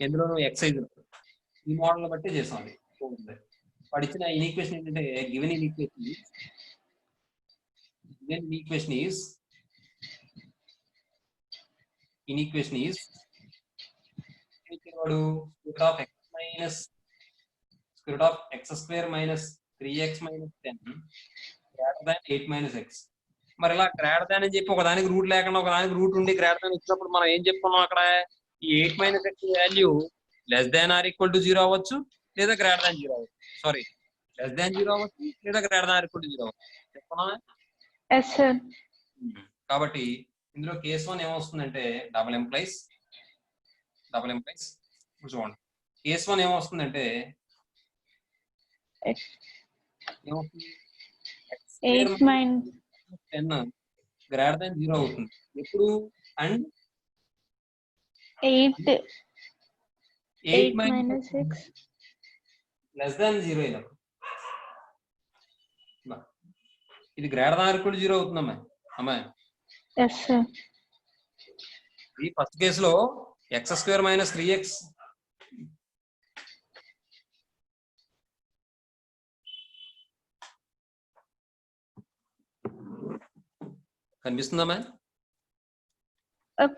ఎందులోనూ ఎక్సైజ్ ఈ మోడల్ బట్టి చేసాం. అది వాడు ఇచ్చిన ఈక్వేషన్ ఏంటంటే గివెన్ ఈక్వేషన్ ఈజ్ వాడు square root of x square minus 3x minus 10 greater than 8 minus x. మరి ఇలా గ్రేటర్ దాన్ అని చెప్పి ఒకదానికి రూట్ లేకుండా ఒకదానికి రూట్ ఉండి గ్రేటర్ దాన్ ఇచ్చినప్పుడు మనం ఏం చెప్పుకున్నాం? అక్కడ ఈ 8 minus x value less than or equal to 0 అవ్వచ్చు, లేదా గ్రేటర్ దాన్ 0 అవ్వచ్చు. సారీ, లెస్ దాన్ 0 అవ్వచ్చు, లేదా greater than or equal to 0 అవ్వచ్చు. చెప్పుకున్నామా? కాబట్టి ఇందులో కేసు 1 ఏమొస్తుందంటే డబుల్ ఎంప్లాయిస్. ఇప్పుడు చూడండి, కేసు 1 ఏమొస్తుందంటే ఏమొస్తుంది? 10 గ్రేటర్ దాన్ 0 అవుతుంది. ఎప్పుడు? And 8 minus x less than 0 అయినప్పుడు ఇది greater than or equal to 0 అవుతుందమ్మా. ఈ ఫస్ట్ కేసులో x² minus 3x కనిపిస్తుందమ్మా?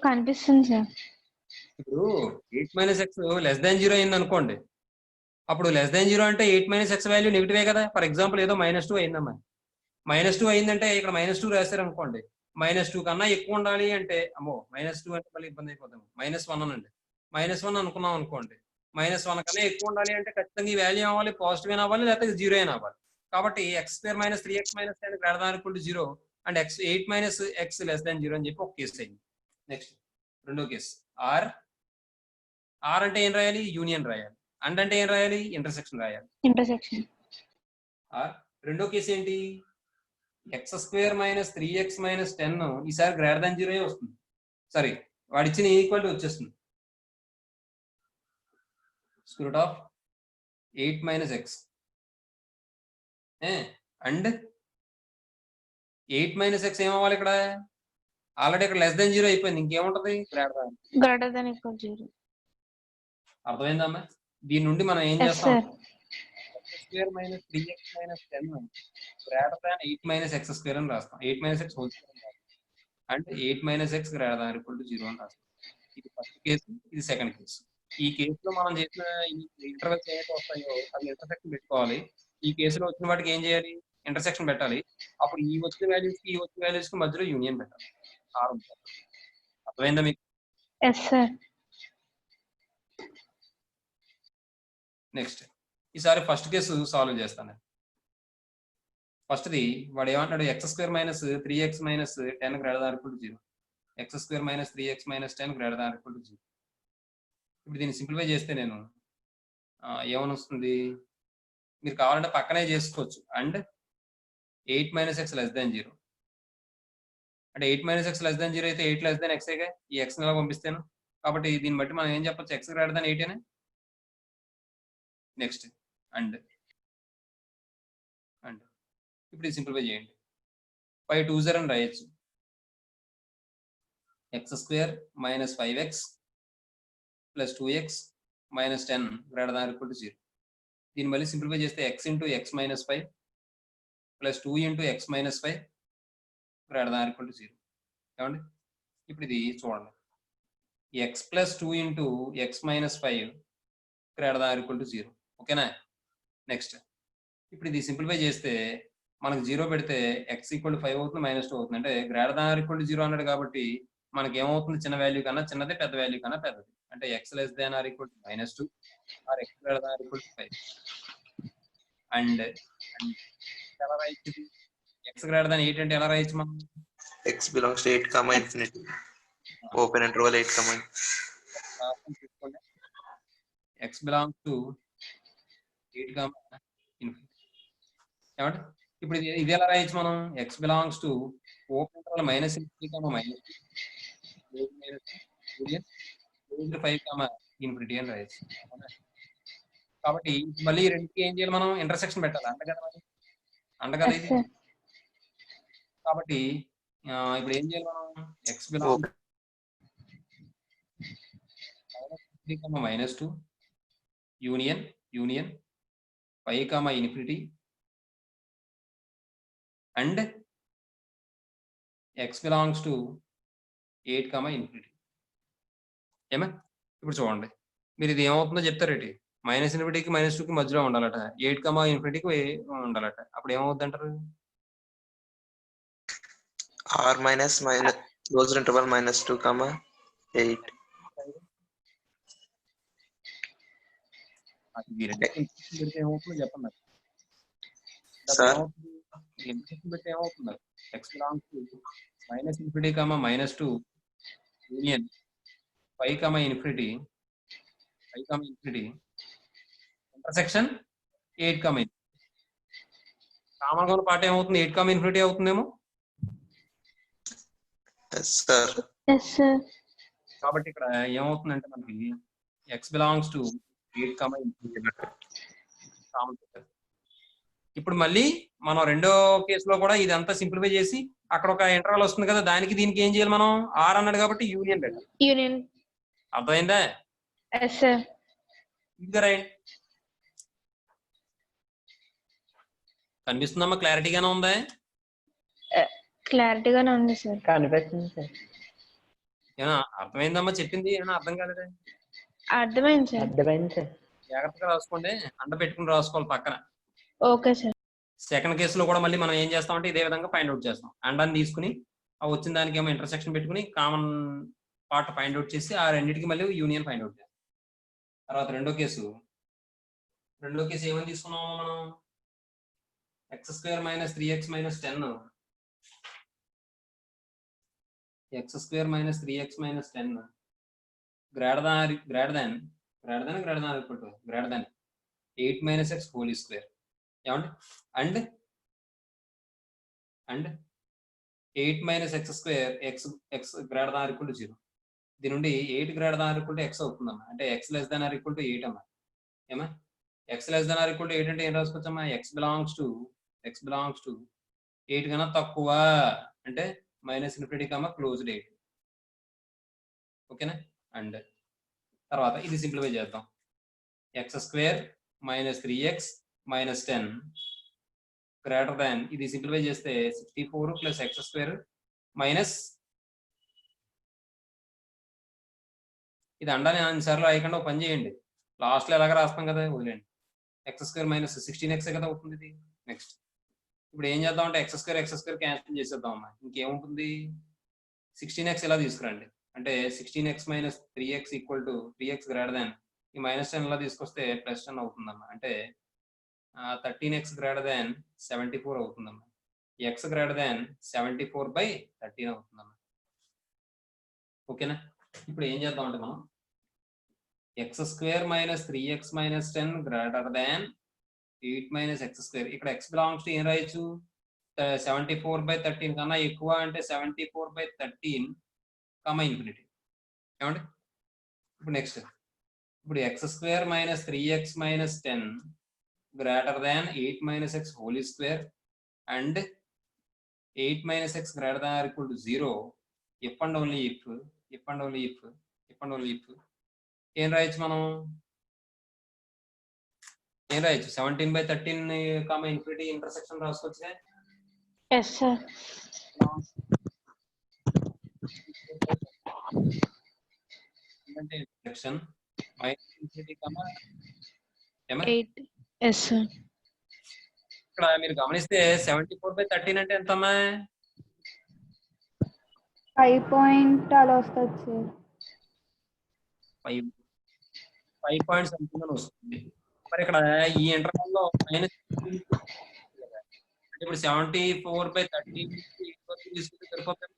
కనిపిస్తుంది సార్. ఇప్పుడు 8 - x <0 అయింది అనుకోండి, అప్పుడు <0 అంటే 8 - x వాల్యూ నెగిటివే కదా. ఫర్ ఎగ్జాంపుల్ ఏదో -2 అయిందమ్మా, -2 అయిందంటే ఇక్కడ -2 రాశారు అనుకోండి, -2 కన్నా ఎక్కువ ఉండాలి అంటే, అమ్మో -2 అంటే మళ్ళీ ఇబ్బంది అయిపోతాం, -1 అనండి. -1 అనుకున్నాం అనుకోండి, -1 కన్నా ఎక్కువ ఉండాలి అంటే ఖచ్చితంగా ఈ వాల్యూ అవ్వాలి, పాజిటివ్ అయినా అవ్వాలి, లేకపోతే 0 అయినా అవ్వాలి. కాబట్టి x² - 3x - 10 > 0 అండ్ 8 - x <0 అని చెప్పి ఒక కేసు అయింది. నెక్స్ట్ రెండో కేసు ఆర్ అంటే ఏం రాయాలి? యూనియన్ రాయాలి. అండ్ అంటే ఏం రాయాలి? ఇంటర్సెక్షన్ రాయాలి. ఇంటర్సెక్షన్. ఆర్ రెండో కేసు ఏంటి? x² - 3x - 10 ఈసారి >0 వస్తుంది. సారీ, వాడిచ్చిన ఈక్వాలిటీ వచ్చేస్తుంది. √8 - x అండ్ 8 - x ఏమవ్వాలి ఇక్కడ? ఆల్రెడీ ఇక్కడ <0 అయిపోయింది, ఇంకేముంటది? Greater than equal 0. అర్థమైందమ్మా? దీని నుండి మనం ఏం Yes, చేస్తాం? sir. x² - 3x - 10 > 8 - x² అని రాస్తాం. 8 - x హోల్ స్క్వేర్ అని రాస్తాం. అంటే 8 - x > 0 అని రాస్తాం. ఇది ఫస్ట్ కేసు, ఇది సెకండ్ కేసు. ఈ కేసులో మనం చేసిన ఇంటర్వెల్స్ ఏవైతే వస్తాయో అవి ఇంటర్సెక్షన్ పెట్టుకోవాలి. ఈ కేసులో వచ్చిన వాటికి ఏం చేయాలి? ఇంటర్సెక్షన్ పెట్టాలి. అప్పుడు ఈ వచ్చిన వాల్యూస్ కి ఈ వచ్చిన వాల్యూస్ కి మధ్యలో యూనియన్ పెట్టాలి. అర్థమైందా మీకు? Yes, sir. నెక్స్ట్ ఈసారి ఫస్ట్ కేసు సాల్వ్ చేస్తాను. ఫస్ట్ది వాడు ఏమంటాడు? x² - 3x - 10 > 0. x² - 3x - 10 > 0. ఇప్పుడు దీన్ని సింప్లిఫై చేస్తే నేను ఏమని వస్తుంది? మీరు కావాలంటే పక్కనే చేసుకోవచ్చు. అండ్ 8 - x <0 అంటే 8 - x <0 అయితే 8 x ఈ x ని పంపిస్తాను. కాబట్టి దీన్ని బట్టి మనం ఏం చెప్పొచ్చు? x > 8 అని. నెక్స్ట్ అండ్ ఇప్పుడు ఇది సింప్లిఫై చేయండి. 5 2 0 అని రాయొచ్చు. x² - 5x + 2x - 10 > 0. దీన్ని మళ్ళీ సింప్లిఫై చేస్తే x × x - 5 + 2 × x - 5 > 0. ఏమండి? ఇప్పుడు ఇది చూడండి, x + 2 × x - 5 > 0. ఓకేనా? నెక్స్ట్ ఇప్పుడు ఇది సింప్లిఫై చేస్తే మనకు 0 పెడితే x = 5 అవుతుంది, -2 అవుతుంది. అంటే > 0 అన్నాడు కాబట్టి మనకి ఏమవుతుంది? చిన్న వాల్యూ కన్నా చిన్నది, పెద్ద వాల్యూ కన్నా పెద్దది. అంటే x < -2 or x > 5 అండ్ ఎలా రాయొచ్చు? x > 8 అంటే ఎలా రాయొచ్చు మనం? x belongs to 8, infinity. Open interval 8, x belongs to 8, infinity. ఏమంటే ఇప్పుడు ఇది ఎలా రాయొచ్చు మనం? x belongs to open interval -∞, -5, అని రాయొచ్చు. కాబట్టి మళ్ళీ రెండుకి ఏం చేయాలి? మనం ఇంటర్సెక్షన్ పెట్టాలి. అంట కదా ఇది. కాబట్టి ఇప్పుడు ఏం చేయాలి మనం? x belongs -3, -2 union 5, and x belongs to 8, infinity. ఏమా? ఇప్పుడు చూడండి, మీరు ఇది ఏమవుతుందో చెప్తారేంటి? -∞కి -2కి మధ్యలో ఉండాలట, 8, infinity ఉండాలట. అప్పుడు ఏమవుద్ది అంటారు? r minus closed interval -2, 8. పెడితే ఏమవుతుందో చెప్పండి. Sir? ఇంటర్సెక్షన్ పెడితే ఏమవుతుంది? x belongs to -∞, -2 union 5, infinity intersection 8, common గా ఉన్న పార్ట్ ఏమవుతుంది? 8, infinity అవుతుందేమో. Yes, sir. Yes, sir. కాబట్టి ఇక్కడ ఏమవుతుందంటే మనకి x belongs to 8, infinity. ఇప్పుడు మళ్ళీ మనం రెండో కేసులో కూడా ఇదంతా సింప్లిఫై చేసి అక్కడ ఒక ఇంటర్వల్ వస్తుంది కదా, దానికి దీనికి ఏం చేయాలి? మనం r అన్నాడు కాబట్టి యూనియన్ పెట్టాలి. Union. అర్థమైందా? Yes, sir. ఇంకా రైట్. కనిపిస్తుందమ్మా? క్లారిటీగానే ఉందా? క్లారిటీగానే ఉంది సార్. కనిపిస్తుంది సార్. ఏనా అర్థమైందమ్మా చెప్పింది? ఏమైనా అర్థం కాలేదా? అర్థమైంది సార్. అర్థమైంది సార్. జాగ్రత్తగా రాసుకోండి, అండ పెట్టుకుని రాసుకోవాలి పక్కన. Okay sir. సెకండ్ కేసులో కూడా మళ్ళీ మనం ఏం చేస్తామంటే ఇదే విధంగా ఫైండ్ అవుట్ చేస్తాం. అండాన్ని తీసుకుని ఆ వచ్చిన దానికి ఏమో ఇంటర్సెక్షన్ పెట్టుకుని కామన్ పార్ట్ ఫైండ్ అవుట్ చేసి ఆ రెండింటికి మళ్ళీ యూనియన్ ఫైండ్ అవుట్ చేస్తాం. తర్వాత రెండో కేసు ఏమని తీసుకున్నాము మనం? x² - 3x - 10 x² - 3x - 10 greater than 8 - x whole square. ఏమండి? And 8 - x² x greater than or equal to 0. దీని నుండి 8 greater than or equal to x అవుతుందమ్మా. అంటే x less than or equal to 8 అమ్మా. ఏమా? x less than or equal to 8 అంటే ఏం రాసుకోవచ్చమ్మా? x belongs to 8 కన్నా తక్కువ అంటే -∞, క్లోజ్డ్ 8. ఓకేనా? అండ్ తర్వాత ఇది సింప్లిఫై చేద్దాం. x² - 3x - 10 గ్రేటర్ దాన్, ఇది సింప్లిఫై చేస్తే 64 + x² మైనస్, ఇది అండాన్ని అన్నిసార్లు రాయకుండా ఒక పని చేయండి, లాస్ట్లో ఎలాగ రాస్తాం కదా, వదిలేండి. x² - 16x కదా అవుతుంది ఇది. నెక్స్ట్ ఇప్పుడు ఏం చేద్దాం అంటే x² క్యాన్సిల్ చేసేద్దాం అమ్మా. ఇంకేముంటుంది? 16x ఇలా తీసుకురండి. అంటే 16x - 3x = 3x greater than, ఈ -10 ఇలా తీసుకొస్తే +10 అవుతుందమ్మా. అంటే 13x గ్రేటర్ దాన్ 74 అవుతుందమ్మా. x గ్రేటర్ దాన్ 74/13 అవుతుందమ్మా. ఓకేనా? ఇప్పుడు ఏం చేద్దాం అంటే మనం x² - 3x - 10 greater than 8 - x². ఇక్కడ x బిలాంగ్స్ టు ఏం రాయొచ్చు? 74/13 కన్నా ఎక్కువ అంటే 74/13, ఇన్ఫినిటీ. ఏమండి? ఇప్పుడు నెక్స్ట్, ఇప్పుడు x² - 3x - 10 greater than 8 - x whole square and 8 - x greater than or equal to 0. If and only if ఏం రాయొచ్చు మనం? ఏం రాయొచ్చు? 17/13, ఇన్ఫినిటీ ఇంటర్సెక్షన్ రాసుకోవచ్చుగా. Yes sir. అంటే ఇంటర్సెక్షన్ -∞, ఏమా? 8. Yes sir. ఇక్కడ మీరు గమనిస్తే 74/13 అంటే ఎంతమ్మా? 5 పాయింట్ అలా వస్తుంది సార్. 5 పాయింట్ సంథింగ్ అని వస్తుంది. మరి ఇక్కడ ఈ ఇంటర్వల్ లో మైనస్ అంటే ఇప్పుడు 74/13 తీసుకుంటే సరిపోతుంది.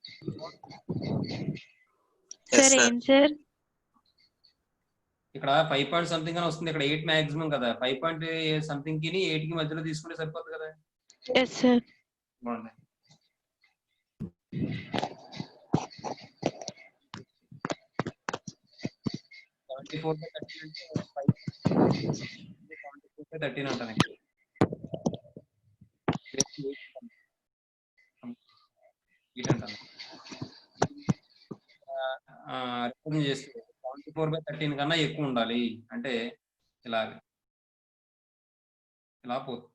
సార్ ఏం సార్? ఇక్కడ 5 పాయింట్ సంథింగ్ అని వస్తుంది. ఇక్కడ 8 మాక్సిమం కదా, 5 పాయింట్ సంథింగ్ కి 8 కి మధ్యలో తీసుకుంటే సరిపోతుంది కదా. Yes sir. బాగుంది. అంటే 74/13 అంటాను. రికమెండ్ చేస్తే 74/13 కన్నా ఎక్కువ ఉండాలి అంటే ఇలా పోతుంది.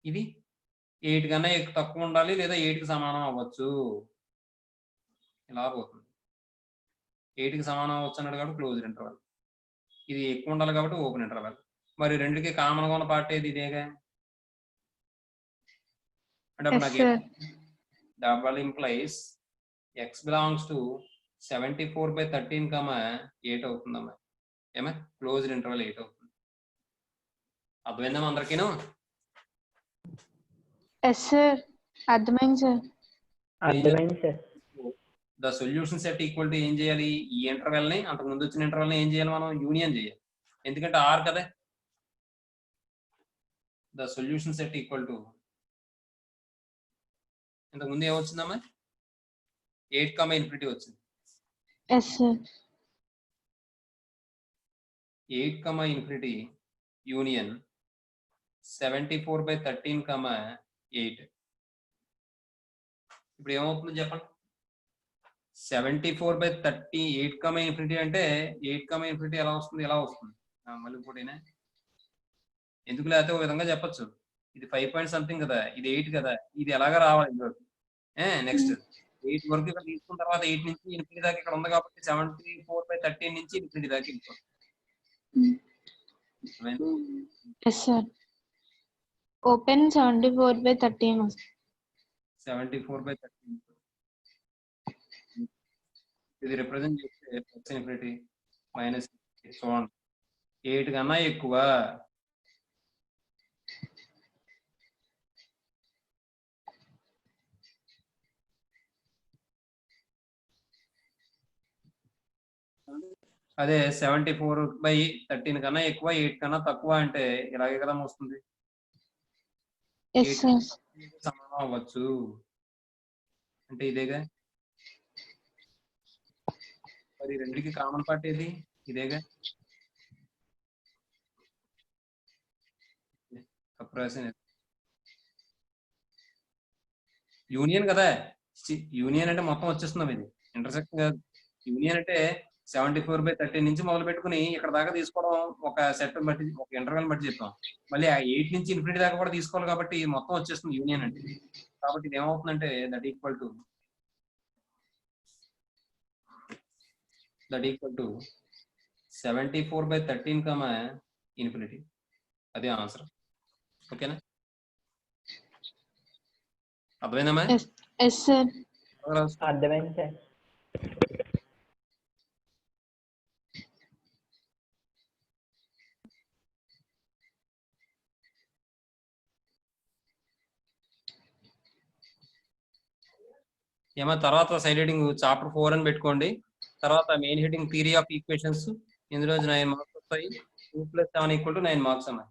ఇది 8 కన్నా తక్కువ ఉండాలి లేదా 8కి సమానం అవ్వచ్చు. ఇలా పోతుంది. 8కి సమానం అవ్వచ్చు అన్నాడు కాబట్టి క్లోజ్డ్ ఇంటర్వల్. ఇది ఎక్కువ ఉండాలి కాబట్టి ఓపెన్ ఇంటర్వల్. మరి రెండుకి కామన్ గా ఉన్న పార్ట్ ఏది? ఇదేగా. అంటే అప్పుడు నాకు double implies x belongs to 74/13, 8 అవుతుందమ్మా. ఏమా? క్లోజ్డ్ ఇంటర్వల్ 8 అవుతుంది. అర్థమైందమ్మా అందరికీను? Yes sir. అర్థమైంది సార్. అర్థమైంది sir. The solution set equal to ఏం చేయాలి? ఈ ఇంటర్వెల్ ని, అంతకు ముందు వచ్చిన ఇంటర్వెల్ ని ఏం చేయాలి మనం? యూనియన్ చేయాలి. ఎందుకంటే ఆర్ కదా. The solution set equal to, ఇంతకు ముందు ఏమొచ్చిందమ్మా? 8, ఇన్ఫినిటీ వచ్చింది. Yes sir. 8, infinity union 74/13, 8. ఇప్పుడు ఏమవుతుంది చెప్పండి? 74/30 8, ఇన్ఫినిటీ అంటే 8, ఇన్ఫినిటీ ఎలా వస్తుంది? ఎలా వస్తుంది? మళ్ళీ ఇంకోటినే ఎందుకు, లేకపోతే ఒక విధంగా చెప్పచ్చు. ఇది 5 పాయింట్ సంథింగ్ కదా, ఇది 8 కదా, ఇది ఎలాగా రావాలి? నెక్స్ట్ 8 వరకు ఇక్కడ తీసుకున్న తర్వాత 8 నుంచి ఇన్ఫినిటీ దాకా ఇక్కడ ఉంది కాబట్టి 74/13 నుంచి ఇన్ఫినిటీ దాకా వెళ్ళిపోతుంది. Yes sir. ఓపెన్ 74/13 74/13 ఇది రిప్రజెంట్ చేస్తే ప్లస్ ఇన్ఫినిటీ మైనస్ చూడండి 8 కన్నా ఎక్కువ అదే 74/13 కన్నా ఎక్కువ 8 కన్నా తక్కువ అంటే ఇలాగే కదా వస్తుంది. Yes sir. సమానం అవ్వచ్చు అంటే ఇదేగా. మరి రెండుకి కామన్ పార్ట్ ఏది? ఇదేగా. యూనియన్ కదా. యూనియన్ అంటే మొత్తం వచ్చేస్తున్నాం. ఇది ఇంటర్సెక్షన్ కాదు. యూనియన్ అంటే 74/13 నుంచి మొదలు పెట్టుకుని ఇక్కడ దాకా తీసుకోవడం ఒక సెట్ బట్టి ఒక ఇంటర్వెల్ బట్టి చెప్తాం. మళ్ళీ ఆ 8 నుంచి ఇన్ఫినిటీ దాకా కూడా తీసుకోవాలి కాబట్టి మొత్తం వచ్చేస్తుంది యూనియన్ అంటే. కాబట్టి ఇది ఏమవుతుందంటే దట్ ఈక్వల్ టు 74/13 ఇన్ఫినిటీ. అదే ఆన్సర్. ఓకేనా? అర్థమైందమ్మా? Yes sir. అర్థమైంది సార్. ఏమో తర్వాత సైడ్ హెడింగ్ చాప్టర్ 4 అని పెట్టుకోండి. తర్వాత main heading theory of equations. ఇందులో 9 మార్క్స్ వస్తాయి. 2 + 7 = 9 మార్క్స్ అమ్మా.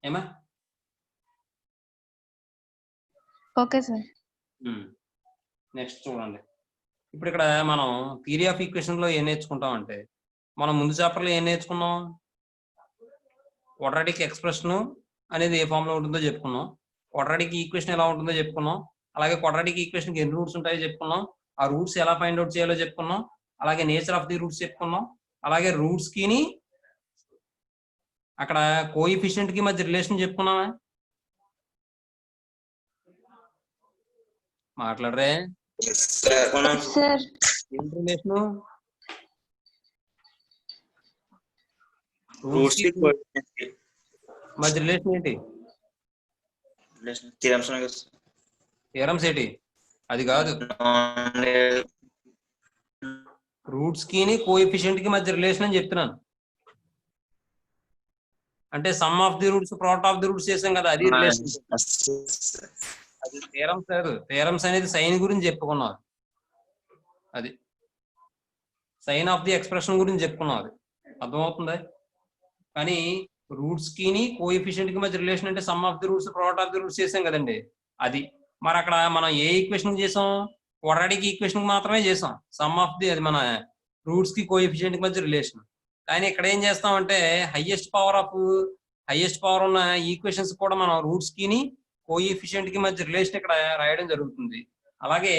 ఏమా? Okay sir. నెక్స్ట్ చూడండి. ఇప్పుడు ఇక్కడ మనం థియరీ ఆఫ్ ఈక్వేషన్ లో ఏం నేర్చుకుంటాం అంటే మనం ముందు చాప్టర్లో ఏం నేర్చుకున్నాం? క్వాడ్రాటిక్ ఎక్స్ప్రెషన్ అనేది ఏ ఫామ్ లో ఉంటుందో చెప్పుకున్నాం. క్వాడ్రాటిక్ ఈక్వేషన్ ఎలా ఉంటుందో చెప్పుకున్నాం. అలాగే క్వాడ్రాటిక్ ఈక్వేషన్ ఎన్ని రూట్స్ ఉంటాయో చెప్పుకున్నాం. ఆ రూట్స్ ఎలా ఫైండ్ అవుట్ చేయాలో చెప్పుకున్నాం. అలాగే నేచర్ ఆఫ్ ది రూట్స్ చెప్పుకున్నాం. అలాగే రూట్స్ కి అక్కడ కోఎఫిషియెంట్ కి మధ్య రిలేషన్ చెప్పుకున్నామా? మాట్లాడరే. సార్. ఏం రిలేషను? మధ్య రిలేషన్ ఏంటి? థియరమ్స్ ఏంటి? అది కాదు. రూట్స్ కి కోఎఫిషియెంట్ కి మధ్య రిలేషన్ అని చెప్తున్నాను. అంటే some of the roots product of the roots చేసాం కదా, అది రిలేషన్. అది థియరమ్స్ కాదు. థియరమ్స్ అనేది సైన్ గురించి చెప్పుకున్నారు. అది సైన్ ఆఫ్ ది ఎక్స్ప్రెషన్ గురించి చెప్పుకున్నారు. అర్థమవుతుందా? కానీ రూట్స్ కి కోఎఫిషియెంట్ కి మధ్య రిలేషన్ అంటే some of the roots product of the roots చేసాం కదండి, అది. మరి అక్కడ మనం ఏ ఈక్వేషన్ చేసాం? క్వాడ్రాటిక్ ఈక్వేషన్ మాత్రమే చేసాం. సమ్ ఆఫ్ ది, అది మన రూట్స్ కి కోఎఫిషియెంట్ కి మధ్య రిలేషన్. కానీ ఇక్కడ ఏం చేస్తామంటే హైయెస్ట్ పవర్ ఉన్న ఈక్వేషన్స్ కూడా మనం రూట్స్ కి కోఎఫిషియెంట్ కి మధ్య రిలేషన్ ఇక్కడ రాయడం జరుగుతుంది. అలాగే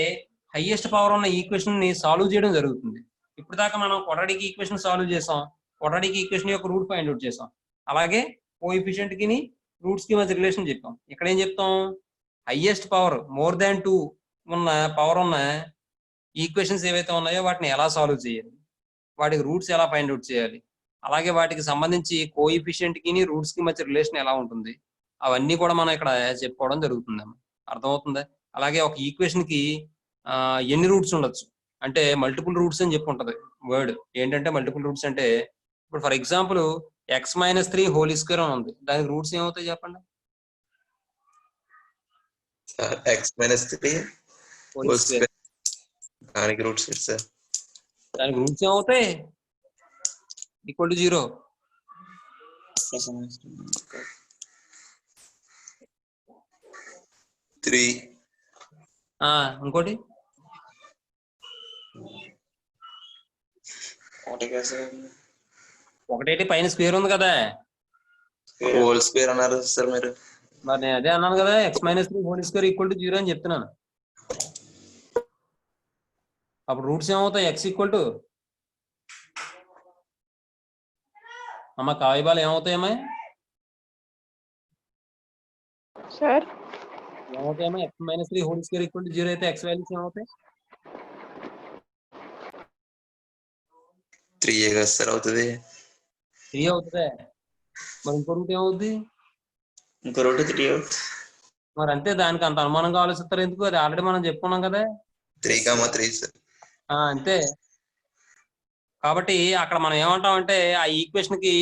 హైయెస్ట్ పవర్ ఉన్న ఈక్వేషన్ ని సాల్వ్ చేయడం జరుగుతుంది. ఇప్పుడు దాకా మనం క్వాడ్రాటిక్ ఈక్వేషన్ సాల్వ్ చేసాం. క్వాడ్రాటిక్ ఈక్వేషన్ యొక్క రూట్ ఫైండ్ అవుట్ చేసాం. అలాగే కోఎఫిషియెంట్ కి రూట్స్ కి మధ్య రిలేషన్ చెప్పాం. ఇక్కడ ఏం చెప్తాం? హైయెస్ట్ పవర్ మోర్ దాన్ 2 ఉన్న పవర్ ఉన్న ఈక్వేషన్స్ ఏవైతే ఉన్నాయో వాటిని ఎలా సాల్వ్ చేయాలి, వాటికి రూట్స్ ఎలా ఫైండ్ అవుట్ చేయాలి, అలాగే వాటికి సంబంధించి కోఎఫిషియెంట్ కి రూట్స్ కి మధ్య రిలేషన్ ఎలా ఉంటుంది, అవన్నీ కూడా మనం ఇక్కడ చెప్పుకోవడం జరుగుతుంది. అర్థమవుతుందా? అలాగే ఒక ఈక్వేషన్ కి ఎన్ని రూట్స్ ఉండొచ్చు అంటే మల్టిపుల్ రూట్స్ అని చెప్పి ఉంటది వర్డ్. ఏంటంటే మల్టిపుల్ రూట్స్ అంటే ఇప్పుడు ఫర్ ఎగ్జాంపుల్ x-3² అని ఉంది. దానికి రూట్స్ ఏమవుతాయి చెప్పండి? x-3 దానికి రూట్స్ సార్. దానికి రూట్స్ ఏమవుతాయి? = 0. ఇంకోటి ఒకటేటి పైన స్క్వేర్ ఉంది కదా, హోల్ స్క్వేర్ అన్నారు సార్ మీరు. మరి నేను అదే అన్నాను కదా, x-3² = 0 అని చెప్తున్నాను. అప్పుడు రూట్స్ ఏమవుతాయి? x అమ్మ కావ్యబాలు ఏమవుతాయమ్మా? సార్ ఏమవుతాయేమో x minus 3 whole square equal to 0 అయితే x వాల్యూస్ ఏమవుతాయి? 3 కదా సార్ అవుతుంది. 3 అవుతుంది. మరి ఇంకో రూట్ ఏమవుద్ది? ఇంకో రూట్ 3 అవుతుంది. మరి అంతే, దానికి అంత అనుమానంగా ఆలోచిస్తారు ఎందుకు? అది ఆల్రెడీ మనం చెప్పుకున్నాం కదా. 3,3 సార్. అంతే. కాబట్టి అక్కడ మనం ఏమంటాం అంటే ఆ ఈక్వేషన్ కి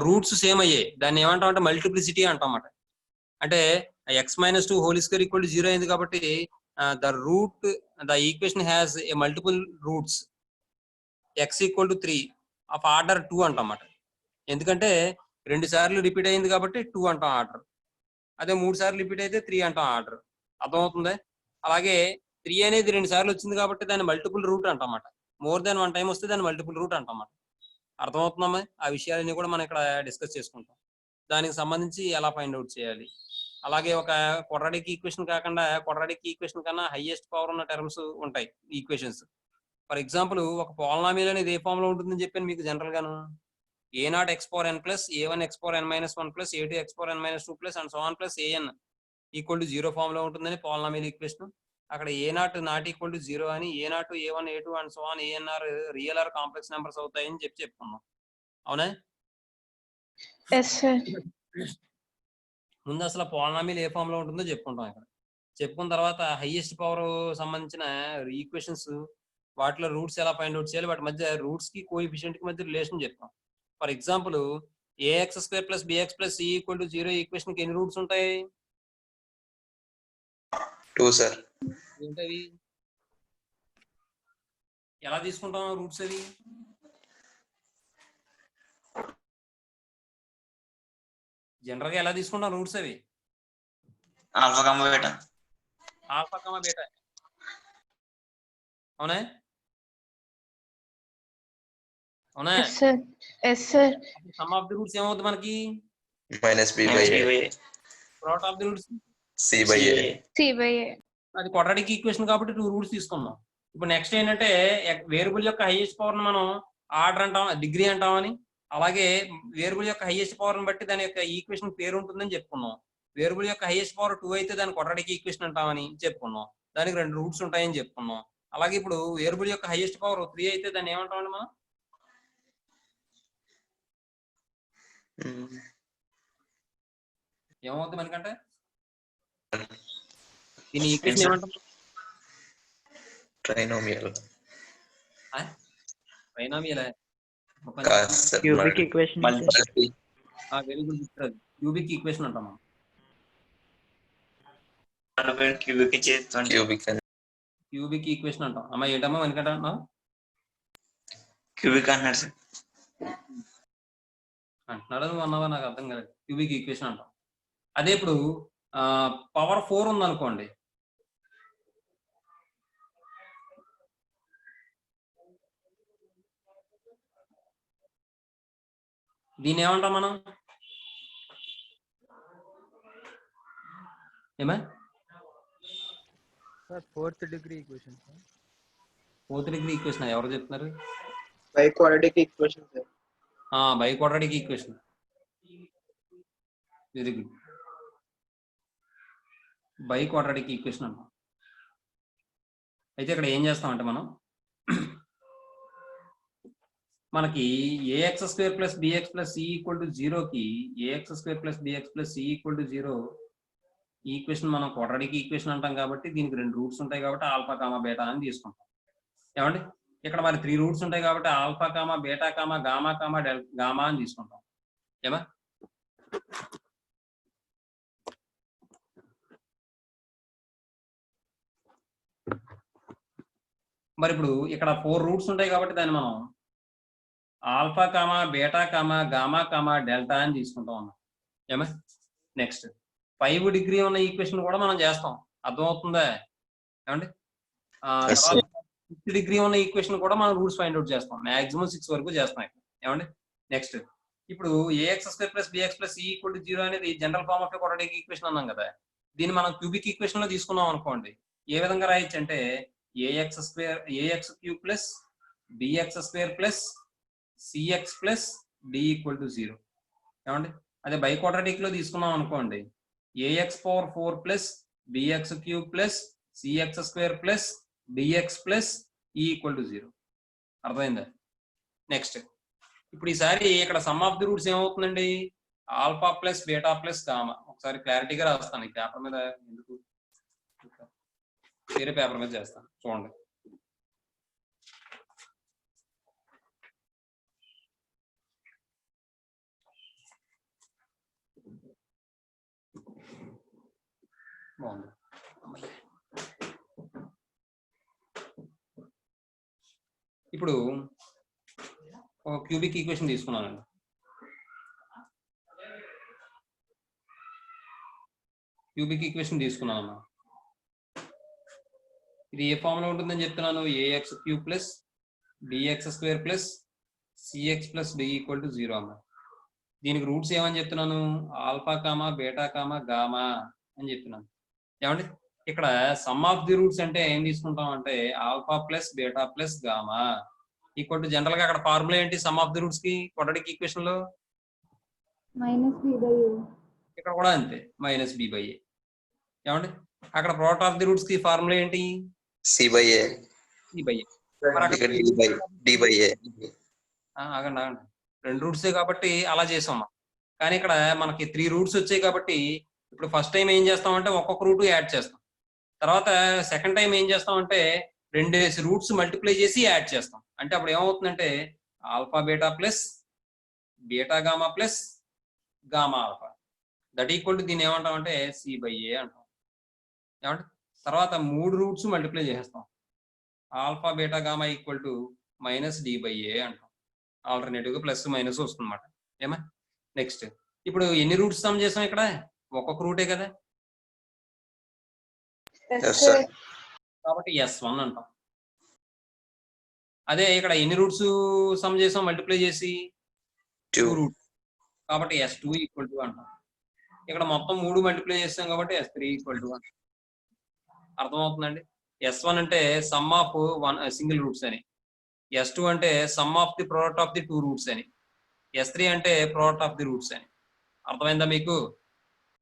రూట్స్ సేమ్ అయ్యాయి. దాన్ని ఏమంటాం అంటే మల్టిప్లిసిటీ అంటాం అన్నమాట. అంటే X minus 2 whole square equal to 0 అయింది కాబట్టి the equation has a multiple roots X equal to 3 of order 2 అంటాం అన్నమాట. ఎందుకంటే 2 సార్లు రిపీట్ అయింది కాబట్టి 2 అంటాం ఆర్డర్. అదే 3 సార్లు రిపీట్ అయితే 3 అంటాం ఆర్డర్. అర్థమవుతుంది? అలాగే 3 అనేది 2 సార్లు వచ్చింది కాబట్టి దాన్ని మల్టిపుల్ రూట్ అంటాం. మోర్ దాన్ 1 టైం వస్తే దాన్ని మల్టిపుల్ రూట్ అంటాం. అర్థమవుతుందమ్మా? ఆ విషయాలన్నీ కూడా మనం ఇక్కడ డిస్కస్ చేసుకుంటాం. దానికి సంబంధించి ఎలా ఫైండ్ అవుట్ చేయాలి. అలాగే ఒక క్వాడ్రాటిక్ ఈక్వేషన్ కాకుండా క్వాడ్రాటిక్ ఈక్వేషన్ కన్నా హైయెస్ట్ పవర్ ఉన్న టర్మ్స్ ఉంటాయి ఈక్వేషన్స్. ఫర్ ఎగ్జాంపుల్ ఒక పాలినామియల్ అనేది ఏ ఫామ్ లో ఉంటుందని చెప్పాను మీకు జనరల్ గాను. a0 x power n plus a1 x power n minus 1 plus a2 x power n minus 2 plus and so on plus an equal to 0 form లో ఉంటుందని polynomial equation. అక్కడ a0 నాట్ ఈక్వల్ టు 0 అని a0 a1 a2 and so on an or real or complex numbers అవుతాయని చెప్పుకున్నాం. అవునా? Yes sir. ముందు అసలు polynomial ఏ form లో ఉంటుందో చెప్పుకుంటాం. ఇక్కడ చెప్పుకున్న తర్వాత హైయెస్ట్ పవర్ సంబంధించిన ఈక్వేషన్స్ వాటిలో రూట్స్ ఎలా ఫైండ్ అవుట్ చేయాలి, వాటి మధ్య రూట్స్ కి కోఎఫిషియెంట్ కి మధ్య రిలేషన్ చెప్తాం. For example ax square plus bx plus c equal to 0 equation కి ఎన్ని రూట్స్ ఉంటాయి? 2 సార్. ఏంటవి? ఎలా తీసుకుంటాం రూట్స్? అవి జనరల్ గా ఎలా తీసుకుంటాం రూట్స్? అవి alpha comma beta. Alpha comma beta. అవునా? అవునా? Yes sir. Yes sir. Sum of the roots ఏమవుతుంది మనకి? Minus b by a. Product of the roots c by a. C by A. అది క్వాడ్రాటిక్ ఈక్వేషన్ కాబట్టి 2 roots తీసుకున్నాం. ఇప్పుడు next ఏంటంటే variable యొక్క హైయెస్ట్ పవర్ ను మనం ఆర్డర్ అంటాం, డిగ్రీ అంటామని. అలాగే వేరియబుల్ యొక్క హైయెస్ట్ పవర్ ని బట్టి దాని యొక్క ఈక్వేషన్ పేరు ఉంటుందని చెప్పుకున్నాం. వేరియబుల్ యొక్క హైయెస్ట్ పవర్ 2 అయితే దాని క్వాడ్రాటిక్ ఈక్వేషన్ అంటామని చెప్పుకున్నాం. దానికి 2 రూట్స్ ఉంటాయని చెప్పుకున్నాం. అలాగే ఇప్పుడు వేరియబుల్ యొక్క హైయెస్ట్ పవర్ 3 అయితే దాన్ని ఏమంటామండి మనం? ఏమవుతుంది మనకంటే దీని ఈక్వేషన్ ఏమంటాం? Trinomial. Trinomial. Cubic equation. Very good. Cubic equation అంటాం మనం. క్యూబిక్ ఈక్వేషన్ అంటాం. అమ్మా ఏంటమ్మా వెనకట క్యూబిక్ అన్నాడు సార్. అంటున్నాడు నువ్వు అన్నావా? నాకు అర్థం కాలేదు. క్యూబిక్ ఈక్వేషన్ అంటాం. అదే ఇప్పుడు పవర్ 4 ఉంది అనుకోండి. దీన్ని ఏమంటాం మనం? ఏమా? Fourth degree equation. Fourth degree equation ఎవరు చెప్తున్నారు? By quadratic equation sir. By quadratic equation. Very good. By quadratic equation అంటాం. అయితే ఇక్కడ ఏం చేస్తామంటే మనం మనకి ax square plus bx plus c equal to 0కి ax square plus bx plus c equal to 0 equation మనం క్వాడ్రాటిక్ ఈక్వేషన్ అంటాం కాబట్టి దీనికి 2 రూట్స్ ఉంటాయి కాబట్టి ఆల్ఫా కామా బీటా అని తీసుకుంటాం. ఏమండి? ఇక్కడ మరి 3 రూట్స్ ఉంటాయి కాబట్టి alpha comma beta comma gamma comma gamma అని తీసుకుంటాం. ఏమా? మరి ఇప్పుడు ఇక్కడ 4 రూట్స్ ఉంటాయి కాబట్టి దాన్ని మనం alpha comma beta comma gamma comma delta అని తీసుకుంటాం అన్నమాట. ఏమా? నెక్స్ట్ 5 డిగ్రీ ఉన్న ఈక్వేషన్ కూడా మనం చేస్తాం. అర్థమవుతుందా? ఏమండి? 6 డిగ్రీ ఉన్న ఈక్వేషన్ కూడా మనం రూట్స్ ఫైండ్ అవుట్ చేస్తాం. మాక్సిమం 6 వరకు చేస్తాం. ఏమండి? నెక్స్ట్ ఇప్పుడు ax square plus bx plus c equal to 0 అనేది general form of quadratic equation అన్నాం కదా. దీన్ని మనం క్యూబిక్ ఈక్వేషన్ లో తీసుకున్నాం అనుకోండి. ఏ విధంగా రాయొచ్చు అంటే ax cube plus bx square plus cx plus d equal to 0. ఏమండి? అదే బై క్వాడ్రాటిక్ లో తీసుకున్నాం అనుకోండి ax power 4 plus bx cube plus cx square plus dx plus e equal to 0. అర్థమైందా? నెక్స్ట్ ఇప్పుడు ఈసారి ఇక్కడ సమ్ ఆఫ్ ది రూట్స్ ఏమవుతుందండి? Alpha plus beta plus gamma. ఒకసారి క్లారిటీగా రాస్తాను ఈ పేపర్ మీద, ఎందుకు వేరే పేపర్ మీద చేస్తాను చూడండి. బాగుంది. ఇప్పుడు ఒక క్యూబిక్ ఈక్వేషన్ తీసుకున్నానండి. క్యూబిక్ ఈక్వేషన్ తీసుకున్నాను. ఇది ఏ ఫామ్ లో ఉంటుందని చెప్తున్నాను? A x cube plus b x square plus c x plus d equal to 0 అమ్మా. దీనికి రూట్స్ ఏమని చెప్తున్నాను? Alpha comma beta comma gamma అని చెప్తున్నాను. ఏమండి ఇక్కడ సమ్ ఆఫ్ ది రూట్స్ అంటే ఏం తీసుకుంటాం అంటే alpha plus beta plus gamma equal to, general గా అక్కడ ఫార్ములా ఏంటి సమ్ ఆఫ్ ది రూట్స్ కి క్వాడ్రాటిక్ ఈక్వేషన్ లో? -b/a. ఇక్కడ కూడా అంతే, -b/a. ఏమండి అక్కడ ప్రోడక్ట్ ఆఫ్ ది రూట్స్ కి ఫార్ములా ఏంటి? c/a. c/a. d/a. ఆగండి ఆగండి, 2 రూట్సే కాబట్టి అలా చేసాం. కానీ ఇక్కడ మనకి 3 రూట్స్ వచ్చాయి కాబట్టి ఇప్పుడు ఫస్ట్ టైం ఏం చేస్తామంటే ఒక్కొక్క రూట్ యాడ్ చేస్తాం. తర్వాత సెకండ్ టైం ఏం చేస్తామంటే 2 రూట్స్ మల్టిప్లై చేసి యాడ్ చేస్తాం. అంటే అప్పుడు ఏమవుతుందంటే alpha beta plus beta gamma plus gamma alpha that equal to దీన్ని ఏమంటామంటే c/a అంటాం. ఏమంటే తర్వాత 3 రూట్స్ మల్టిప్లై చేసేస్తాం. Alpha beta gamma equal to -d/a అంటాం. ఆల్టర్నేటివ్ గా ప్లస్ మైనస్ వస్తుంది అన్నమాట. ఏమా నెక్స్ట్ ఇప్పుడు ఎన్ని రూట్స్ సమ్ చేసాం? ఇక్కడ ఒక్కొక్క రూటే కదా, కాబట్టి s1 అంటాం. అదే ఇక్కడ ఎన్ని రూట్స్ సమ్ చేసాం మల్టిప్లై చేసి? 2 రూట్స్, కాబట్టి s2 ఈక్వల్ టు అంటాం. ఇక్కడ మొత్తం 3 మల్టిప్లై చేస్తాం కాబట్టి s3 ఈక్వల్ టు అంటాం. అర్థమవుతుందండి? s1 అంటే సమ్ ఆఫ్ సింగిల్ రూట్స్ అని, s2 అంటే some of the product of the 2 roots అని, s3 అంటే ప్రోడక్ట్ ఆఫ్ ది రూట్స్ అని. అర్థమైందా మీకు?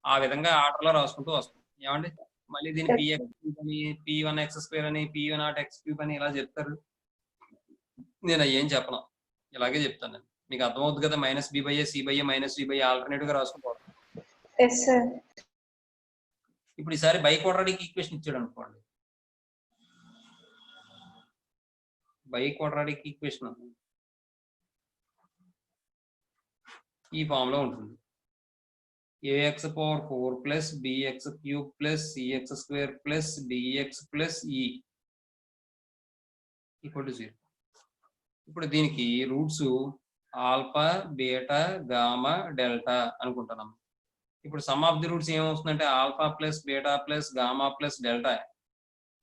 ఆ విధంగా ఆర్డర్లో రాసుకుంటూ వస్తాం. ఏమండి మళ్ళీ దీన్ని px అని p1x² అని p1x³ అని ఇలా చెప్తారు. నేను ఏం చెప్పను, ఇలాగే చెప్తాను. మీకు అర్థమవుతుంది కదా? -b/a c/a -d/a ఆల్టర్నేటివ్ గా రాసుకుంటాం. ఇప్పుడు ఈసారి బై క్వాడ్రాటిక్ ఈక్వేషన్ ఇచ్చాడు అనుకోండి. బై క్వాడ్రాటిక్ ఈక్వేషన్ ఈ ఫామ్ లో ఉంటుంది. ax⁴ plus bx³ plus cx² plus dx plus e equal to 0. ఇప్పుడు దీనికి roots alpha beta gamma delta అనుకుంటున్నాం. ఇప్పుడు సమ్ ఆఫ్ ది రూట్స్ ఏమవుతుందంటే alpha plus beta plus gamma plus delta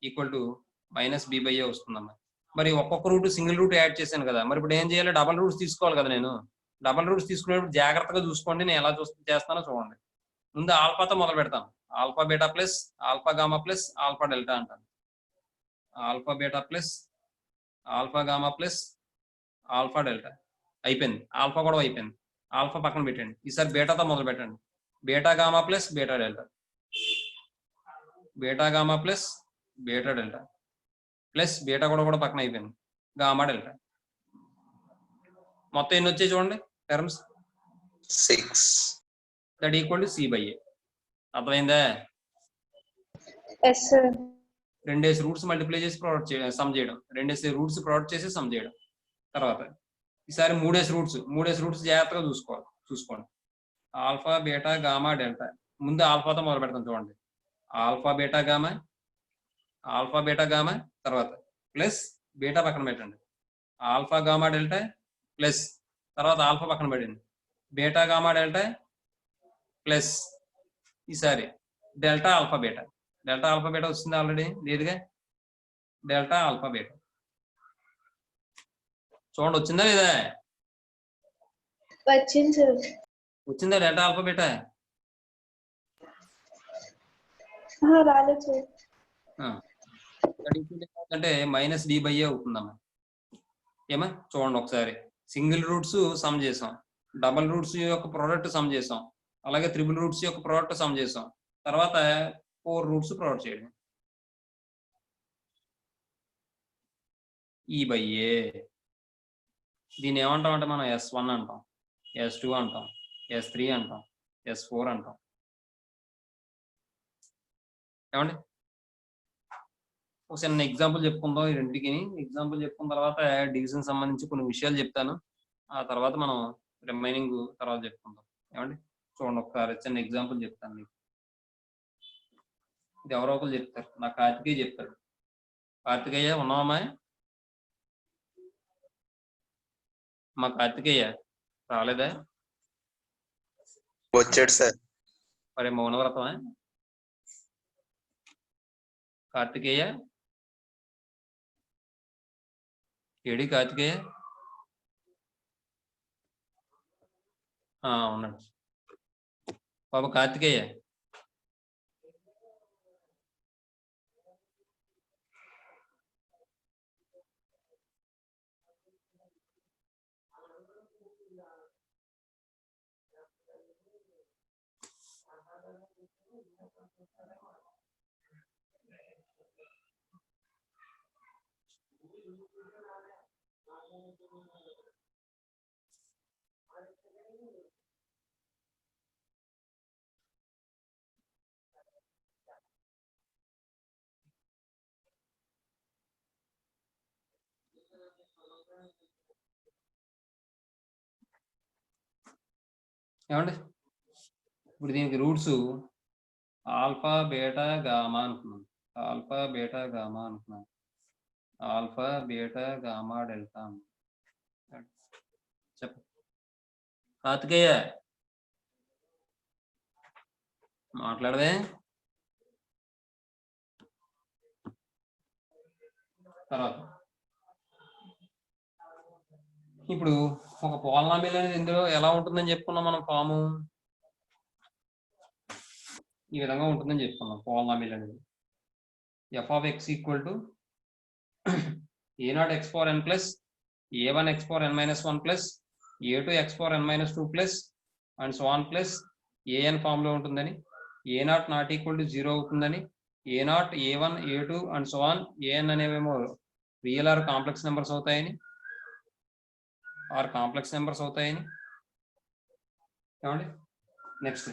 equal to -b/a వస్తుందమ్మా. మరి ఒక్కొక్క రూట్ సింగిల్ రూట్ యాడ్ చేశాను కదా, మరి ఇప్పుడు ఏం చేయాలి? డబల్ రూట్స్ తీసుకోవాలి కదా. నేను డబల్ రూట్స్ తీసుకునేప్పుడు జాగ్రత్తగా చూసుకోండి, నేను ఎలా చేస్తానో చూడండి. ముందు ఆల్ఫాతో మొదలు పెడతాను. Alpha beta plus alpha gamma plus alpha delta అంటాను. Alpha beta plus alpha gamma plus alpha delta అయిపోయింది. ఆల్ఫా కూడా అయిపోయింది. ఆల్ఫా పక్కన పెట్టండి. ఈసారి బీటాతో మొదలు పెట్టండి. Beta gamma plus beta delta, beta gamma plus beta delta plus beta కూడా పక్కన అయిపోయింది. గామా డెల్టా మొత్తం ఎన్ని వచ్చాయి చూడండి terms? 6. That equal to c/a. అర్థమైందా? 2 రూట్స్ మల్టిప్లై చేసి ప్రోడక్ట్ సమ్ చేయడం, 2 రూట్స్ ప్రోడక్ట్ చేసి సమ్ చేయడం. తర్వాత ఈసారి 3 రూట్స్ జాగ్రత్తగా చూసుకోండి. Alpha beta gamma delta. ముందు ఆల్ఫాతో మొదలు పెడతాం చూడండి. ఆల్ఫా బీటా గామా తర్వాత ప్లస్ బీటా పక్కన పెట్టండి. ఆల్ఫా గామా డెల్టా ప్లస్ తర్వాత ఆల్ఫా పక్కన పెట్టండి. బీటా గామా డెల్టా ప్లస్ ఈసారి delta alpha beta. Delta alpha beta వచ్చింది ఆల్రెడీ? లేదుగా. డెల్టా ఆల్ఫా బీటా చూడండి, వచ్చిందా లేదా? వచ్చిందా డెల్టా ఆల్ఫా బీటా? అంటే -d/a అవుతుందమ్మా. ఏమా చూడండి ఒకసారి. సింగిల్ రూట్స్ సమ్ చేసాం, డబల్ రూట్స్ యొక్క ప్రోడక్ట్ సమ్ చేసాం, అలాగే త్రిబుల్ రూట్స్ యొక్క ప్రోడక్ట్ సమ్ చేసాం. తర్వాత 4 రూట్స్ ప్రొవైడ్ చేయడం. ఈ బై ఏ దీన్ని ఏమంటాం అంటే మనం S1 అంటాం, S2 అంటాం, S3 అంటాం, S4 అంటాం. ఏమండి ఒక చిన్న ఎగ్జాంపుల్ చెప్పుకుందాం. ఈ రెండుకి ఎగ్జాంపుల్ చెప్పుకున్న తర్వాత డివిజన్ సంబంధించి కొన్ని విషయాలు చెప్తాను. ఆ తర్వాత మనం రిమైనింగ్ తర్వాత చెప్పుకుందాం. ఏమండి చూడండి, ఒకసారి చిన్న ఎగ్జాంపుల్ చెప్తాను మీకు. ఇది ఎవరో ఒకరు చెప్తారు. నా కార్తికేయ చెప్తాడు. కార్తికేయ ఉన్నావమ్మా? మా కార్తికేయ రాలేదా? వచ్చాడు సార్. మరి మౌనవ్రతమా? కార్తికేయ ఏడి కార్తికేయ? ఉన్నాడు బాబు కార్తికేయ. ఏమండి ఇప్పుడు దీనికి రూట్స్ ఆల్ఫా బీటా గామా అనుకున్నాం, ఆల్ఫా బీటా గామా అనుకున్నాం, ఆల్ఫా బీటా గామా డెల్టా. చెప్ప కార్తికేయ మాట్లాడదే. తర్వాత ఇప్పుడు ఒక పోలినామియల్ అనేది ఇందులో ఎలా ఉంటుందని చెప్పుకున్నాం మనం. ఫాము ఈ విధంగా ఉంటుందని చెప్పుకున్నాం. పోలినామియల్ అనేది f of x equal to a0 x power n plus a1 x power n minus 1 plus a2 x power n minus 2 plus and so on plus an form లో ఉంటుందని, a0 నాట్ ఈక్వల్ టు 0 అవుతుందని, a0 a1 a2 and so on an అనేవేమో real or complex numbers అవుతాయని, complex numbers అవుతాయని. ఏమండి next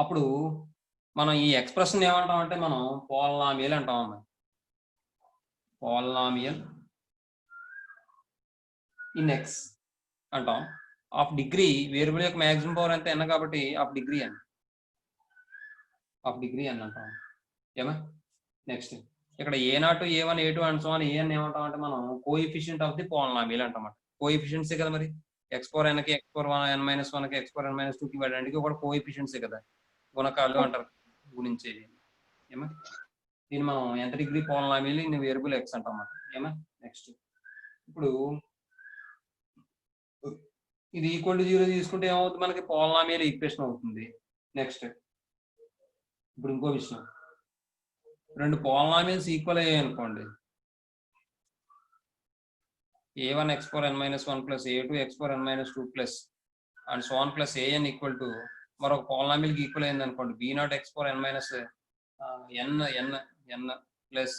అప్పుడు మనం ఈ ఎక్స్ప్రెషన్ ఏమంటాం అంటే మనం పోలినామియల్ అంటాం అన్నమాట. పోలినామియల్ ఇన్ ఎక్స్ అంటాం. ఆఫ్ డిగ్రీ వేరియబుల్ యొక్క మ్యాక్సిమం పవర్ ఎంత n కాబట్టి of degree n, of degree n అంటాం. ఏమా నెక్స్ట్ ఇక్కడ a0 a1 a2 and so on an ఏమంటాం అంటే మనం కోఎఫిషియంట్ ఆఫ్ ది పోలినామియల్ అంటాం. కోఎఫిషియంట్సే కదా మరి. x పవర్ n కి x పవర్ n minus 1 కి x పవర్ n minus 2 కి వాడడానికి కూడా కోఎఫిషియంట్సే కదా, గుణకాలు అంటారు, గుణించేది. ఏమా దీన్ని మనం ఎంత degree polynomial in variable x అంటాం అన్నమాట. ఏమా నెక్స్ట్ ఇప్పుడు ఇది ఈక్వల్ టు 0 తీసుకుంటే ఏమవుతుంది మనకి? పోలినామియల్ ఈక్వేషన్ అవుతుంది. నెక్స్ట్ ఇప్పుడు ఇంకో విషయం, రెండు పోలినామియల్స్ ఈక్వల్ అయ్యాయి అనుకోండి, a1 x power n minus 1 plus a2 x power n minus 2 plus and so on plus an equal to మరొక పోలినామియల్ కి ఈక్వల్ అయింది అనుకోండి, b0 x power n minus n plus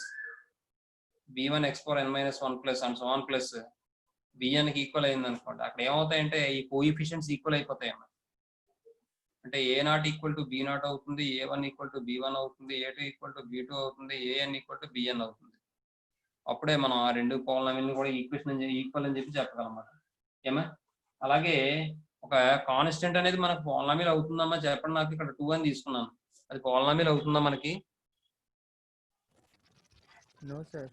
b1 x power n minus 1 plus and so on plus bn కి equal అయింది అనుకోండి. అక్కడ ఏమవుతాయంటే ఈ coefficients equal అయిపోతాయి అన్నమాట. అంటే a0 ఈక్వల్ టు b0 అవుతుంది, a1 ఈక్వల్ టు b1 అవుతుంది, a2 ఈక్వల్ టు b2 అవుతుంది, an ఈక్వల్ టు bn అవుతుంది. అప్పుడే మనం ఆ రెండు పోలినామియల్ని కూడా ఈక్వేషన్ ఈక్వల్ అని చెప్పి చెప్పగలమాట. ఏమా అలాగే ఒక కాన్స్టెంట్ అనేది మనకు పోలినామియల్ అవుతుందమ్మా చెప్పండి నాకు. ఇక్కడ 2 అని తీసుకున్నాను, అది పోలినామియల్ అవుతుందా మనకి? No, sir.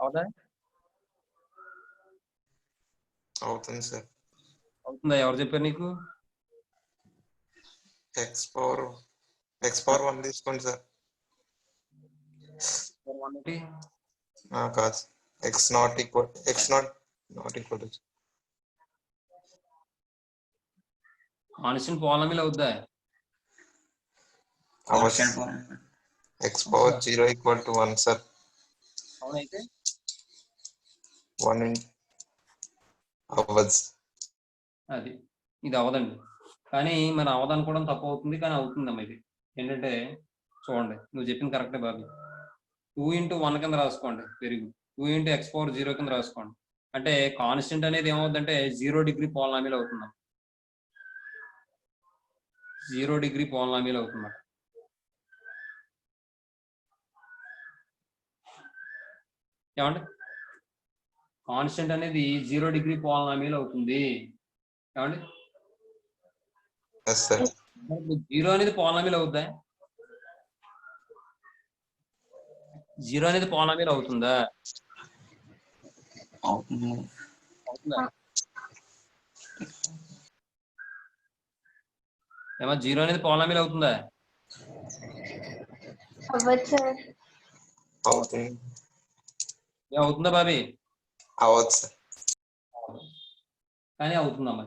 అవుదా? అవుతుంది సార్. అవుతుందా? ఎవరు చెప్పారు నీకు? x పవర్ 1 తీసుకోండి సార్. కాదు, x not equal to constant polynomial అవుద్దా? x power 0 equal to 1 sir. అవునైతే 1 అవ్వదు. అది ఇది అవ్వదండి. కానీ మన అవదనుకోవడం తప్పు అవుతుంది, కానీ అవుతుందమ్మా ఇది. ఏంటంటే చూడండి, నువ్వు చెప్పింది కరెక్టే బాబు. 2 into 1 కింద రాసుకోండి, very good. 2 into x power 0 కింద రాసుకోండి. అంటే కాన్స్టెంట్ అనేది ఏమవుతుందంటే 0 డిగ్రీ పాలినామియల్ అవుతుంది. 0 డిగ్రీ పాలినామియల్ అవుతుంది. ఏమండి, కాన్స్టెంట్ అనేది 0 డిగ్రీ పాలినామియల్ అవుతుంది. ఏమండి, Yes, sir. 0 అనేది పాలినామియల్ అవుద్దా? 0 అనేది పాలినామియల్ అవుతుందా? అవుతుందా? ఏమో 0 అనేది పాలినామియల్ అవుతుందా? అవ్వచ్చు సార్. అవుతుంది. అవుతుందా బాబీ? అవ్వదు సార్. కానీ అవుతుందమ్మా.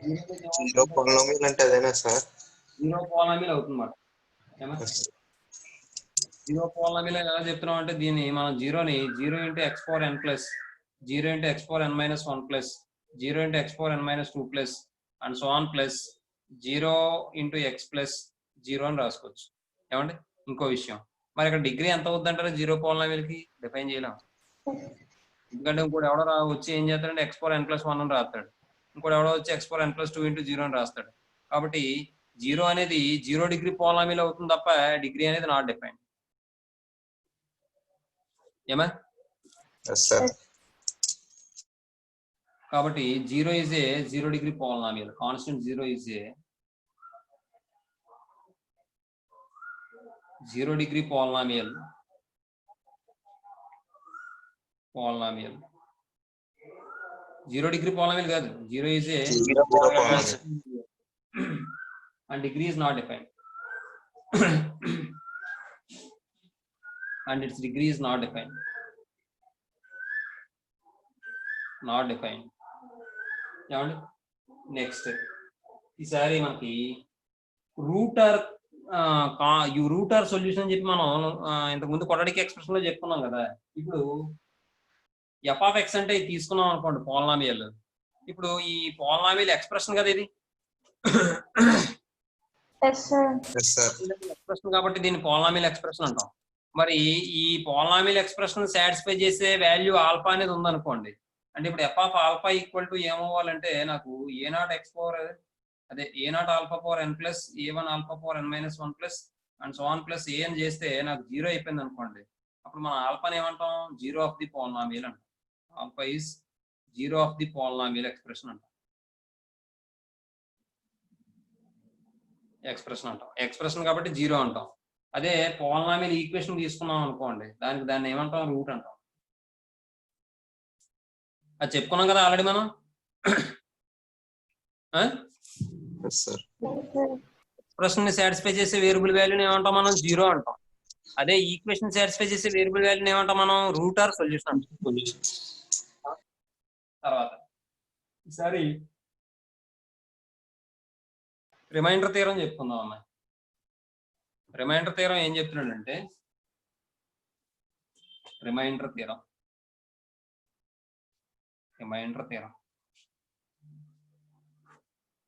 0 polynomial అంటే అదేనా సార్? 0 పాలినామియల్ అవుతుందన్నమాట. ఏమో 0 పాలినామియల్ ఎలా చెప్తున్నాం అంటే దీన్ని మనం 0ని 0 into x power n plus 0 into x power n minus 1 plus 0 into x power n minus 2 plus and so on plus 0 into x plus 0 అని రాసుకోవచ్చు. ఏమండి, ఇంకో విషయం, మరి ఇక్కడ డిగ్రీ ఎంత అవుద్ది అంటారు 0 పాలినామియల్ కి? డిఫైన్ చేయలేం. ఎందుకంటే ఇంకోటి ఎవడో వచ్చి ఏం చేస్తాడంటే x power n plus 1 అని రాస్తాడు, ఇంకోటి ఎవడో వచ్చి x power n plus 2 into 0 అని రాస్తాడు. కాబట్టి 0 అనేది 0 డిగ్రీ పాలినామియల్ అవుతుంది తప్ప డిగ్రీ అనేది నాట్ డిఫైన్డ్. ఏమా? Yes, sir. కాబట్టి 0 is a 0 degree polynomial. Constant 0 is a 0 degree polynomial. 0 degree polynomial కాదు, 0 is a 0 polynomial. and degree is not defined. and its degree is not defined. Not defined. ఏమండి, next ఈసారి మనకి router solution చెప్పి మనం ఇంతకుముందు quadratic expression లో చెప్పుకున్నాం కదా. ఇప్పుడు f of x అంటే ఇది తీసుకున్నాం అనుకోండి పాలినామియల్. ఇప్పుడు ఈ పాలినామియల్ ఎక్స్ప్రెషన్ కదా ఇది. Yes, sir. Yes, sir. Expression కాబట్టి దీన్ని పాలినామియల్ ఎక్స్ప్రెషన్ అంటాం. మరి ఈ పాలినామియల్ ఎక్స్ప్రెషన్ సాటిస్ఫై చేసే వాల్యూ ఆల్ఫా అనేది ఉందనుకోండి. అంటే ఇప్పుడు f of alpha equal to ఏమవ్వాలంటే నాకు a0 x power అదే a0 alpha power n plus a1 alpha power n minus 1 plus and so on plus a అని చేస్తే నాకు 0 అయిపోయింది అనుకోండి. అప్పుడు మనం ఆల్ఫాని ఏమంటాం? 0 of the polynomial అంటాం. Alpha is 0 of the polynomial expression అంటాం. ఎక్స్ప్రెషన్ కాబట్టి 0 అంటాం. అదే పాలినామియల్ ఈక్వేషన్ తీసుకున్నాం అనుకోండి, దాన్ని ఏమంటాం? రూట్ అంటాం. అది చెప్పుకున్నాం కదా ఆల్రెడీ మనం. Yes, sir. ఎక్స్ప్రెషన్ ని సాటిస్ఫై చేసే వేరియబుల్ వాల్యూని ఏమంటాం మనం? 0 అంటాం. అదే ఈక్వేషన్ సాటిస్ఫై చేసే వేరియబుల్ వాల్యూని ఏమంటాం మనం? రూట్ ఆర్ సొల్యూషన్ అంటాం. తర్వాత ఈసారి రిమైండర్ థీరం చెప్పుకుందాం అన్న. రిమైండర్ థీరం ఏం చెప్తున్నాడంటే, రిమైండర్ థీరం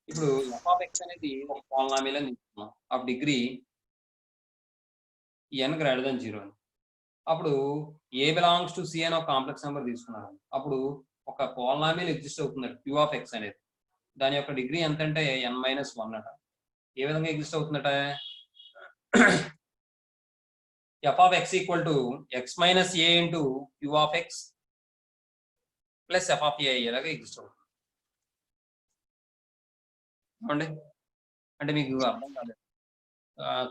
ఇప్పుడు f of x అనేది ఒక పాలినామియల్ అని తీసుకున్నాం of degree n greater than 0 అని. అప్పుడు a belongs to c అని ఒక కాంప్లెక్స్ నెంబర్ తీసుకున్నాను. అప్పుడు ఒక పాలినామియల్ ఎగ్జిస్ట్ అవుతుంది q of x అనేది. దాని యొక్క డిగ్రీ ఎంత అంటే n-1 అట. ఏ విధంగా exist అవుతుందట? f of x equal to x minus a into q of x plus f of a ఇలాగా ఎగ్జిస్ట్ అవుతుంది. అండి, అంటే మీకు అర్థం కాలేదు,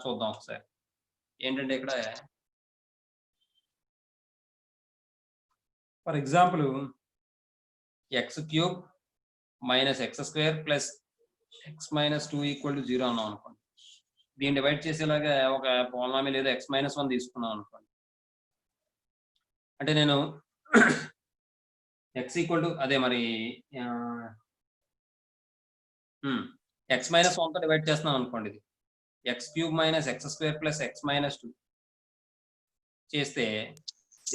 చూద్దాం ఒకసారి. ఏంటంటే ఇక్కడ for example x³ minus x² plus x minus 2 equal to 0 అన్నాం అనుకోండి. దీన్ని డివైడ్ చేసేలాగా ఒక పాలినామియల్ లేదా x-1 తీసుకున్నాం అనుకోండి. అంటే నేను x ఈక్వల్ టు అదే మరి x-1 తో డివైడ్ చేస్తున్నాం అనుకోండి. ఇది x³ minus x² plus x minus 2 చేస్తే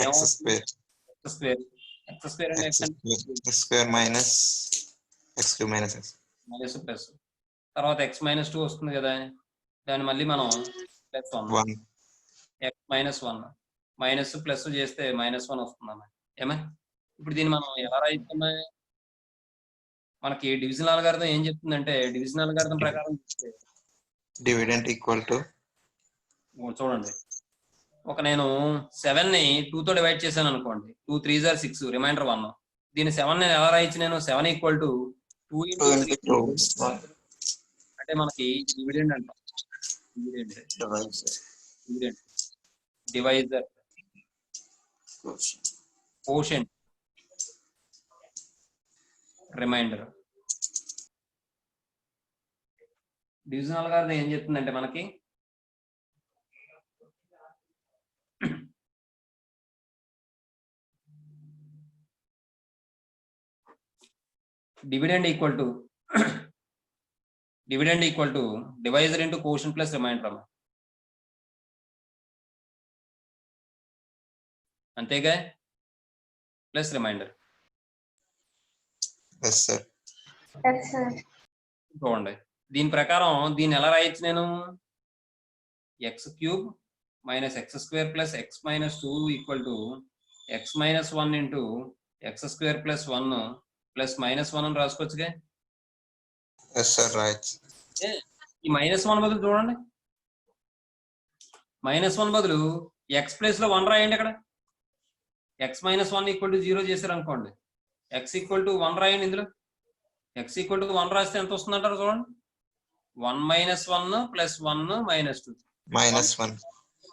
X square. x² అంటే X square minus x cube minus x. Minus plus తర్వాత x మైనస్ 2 వస్తుంది కదా, దాన్ని మళ్ళీ మనం plus 1 1 x minus 1 minus plus చేస్తే -1 వస్తుందమ్మా. ఏమా ఇప్పుడు దీన్ని మనం ఎలా రాయిస్తామా? మనకి డివిజన్ అల్గారిథం ఏం చెప్తుందంటే, డివిజన్ అల్గారిథం ప్రకారం చూస్తే dividend equal to చూడండి, ఒక నేను 7 ని 2 తో డివైడ్ చేశాను అనుకోండి, 2 3s are 6 రిమైండర్ 1. దీన్ని 7 నేను ఎలా రాయొచ్చు? నేను 7 ఈక్వల్ టు 2 2 into into 3 2 అంటే మనకి డివిడెండ్ అంటాం. Dividend divisor quotient remainder. Division algorithm ఏం చెప్తుందంటే మనకి dividend equal to divisor into quotient plus remainder. అంతేగా, plus remainder. yes sir Yes, sir. చూడండి, దీని ప్రకారం దీన్ని ఎలా రాయొచ్చు? నేను x³ minus x² plus x minus 2 equal to x minus 1 into x² plus 1 plus -1 అని రాసుకోవచ్చుగా. yes sir right ఈ -1 బదులు చూడండి, -1 బదులు x ప్లేస్ లో 1 రాయండి. ఇక్కడ x minus 1 equal to 0 చేశారు అనుకోండి, x equal to 1 రాయండి. ఇందులో x equal to 1 రాస్తే ఎంత వస్తుంది అంటారు? చూడండి, 1 minus 1 plus 1 minus 2 -1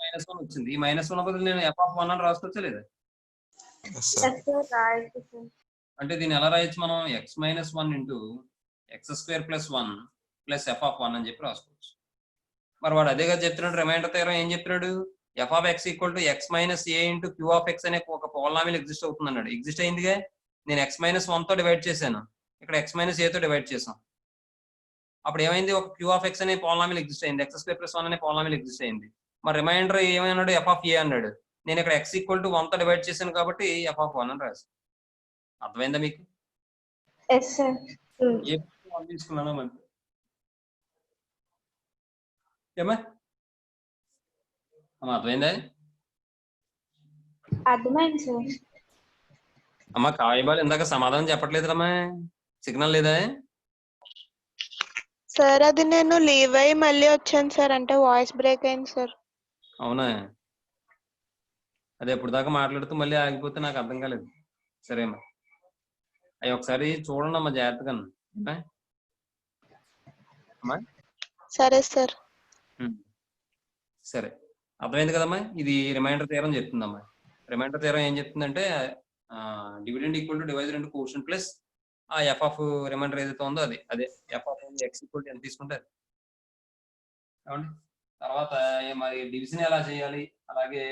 -1 వచ్చింది. ఈ -1 బదులు నేను f(1) అని రాసుకోవచ్చా లేదా? yes sir Yes, sir. Right, sir. అంటే దీన్ని ఎలా రాయొచ్చు మనం? x minus 1 into x² plus 1 plus f(1) అని చెప్పి రాసుకోవచ్చు. మరి వాడు అదే కదా చెప్తున్నాడు, రిమైండర్ థియరం ఏం చెప్తున్నాడు? f of x equal to x minus a into q of x అనే ఒక పోలామిల్ ఎగ్జిస్ట్ అవుతుంది అన్నాడు. ఎగ్జిస్ట్ అయిందిగా, నేను x minus 1 తో డివైడ్ చేశాను, ఇక్కడ x minus a తో డివైడ్ చేసాం. అప్పుడు ఏమైంది? ఒక q of x అనే పోలామిల్ ఎగ్జిస్ట్ అయింది, x² plus 1 అనే పోలామిల్ ఎగ్జిస్ట్ అయింది. మరి రిమైండర్ ఏమన్నాడు? f of a అన్నాడు. నేను ఇక్కడ x equal to 1 తో డివైడ్ చేశాను కాబట్టి f(1) అని రాశాను. అర్థమైందా మీకు? Yes, sir. ఏ తీసుకున్నాను మరి ఏమా అమ్మా, అర్థమైందా? అర్థమైంది సార్. అమ్మా కాయబాలు ఇందాక సమాధానం చెప్పట్లేదురమ్మా, సిగ్నల్ లేదా? సార్ అది నేను లీవ్ అయ్యి మళ్ళీ వచ్చాను సార్, అంటే వాయిస్ బ్రేక్ అయింది సార్. అవునా, అదే ఇప్పుడు దాకా మాట్లాడుతూ మళ్ళీ ఆగిపోతే నాకు అర్థం కాలేదు. సరేమ్మా, అవి ఒకసారి చూడండి అమ్మా జాగ్రత్తగా. అమ్మా సరే సార్. సరే, అర్థమైంది కదమ్మా. ఇది రిమైండర్ థియరం చెప్తుందమ్మా. రిమైండర్ థియరం ఏం చెప్తుందంటే, dividend equal to divisor into quotient plus ఆ ఎఫ్ ఆఫ్ రిమైండర్ ఏదైతే ఉందో అదే F of X equal to ఎంత తీసుకుంటే అది. ఏమండి, తర్వాత మరి డివిజన్ ఎలా చేయాలి, అలాగే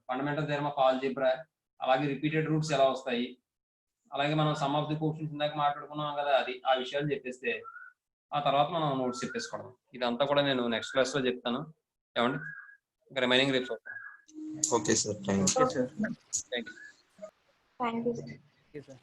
ఫండమెంటల్ థియరమ్ ఆఫ్ ఆల్జీబ్రా, అలాగే రిపీటెడ్ రూట్స్ ఎలా వస్తాయి, అలాగే మనం సమ్ ఆఫ్ ది కోషెంట్స్ ఇందాక మాట్లాడుకున్నాం కదా, అది ఆ విషయాలు చెప్పేస్తే ఆ తర్వాత మనం నోట్స్ చెప్పేసుకోవడం. ఇదంతా కూడా నేను నెక్స్ట్ క్లాస్ లో చెప్తాను. ఏమండి, ఇంకా రిమైనింగ్ రేపు చూస్తాను. okay sir thank you Okay, sir. Thank you sir. Okay, sir.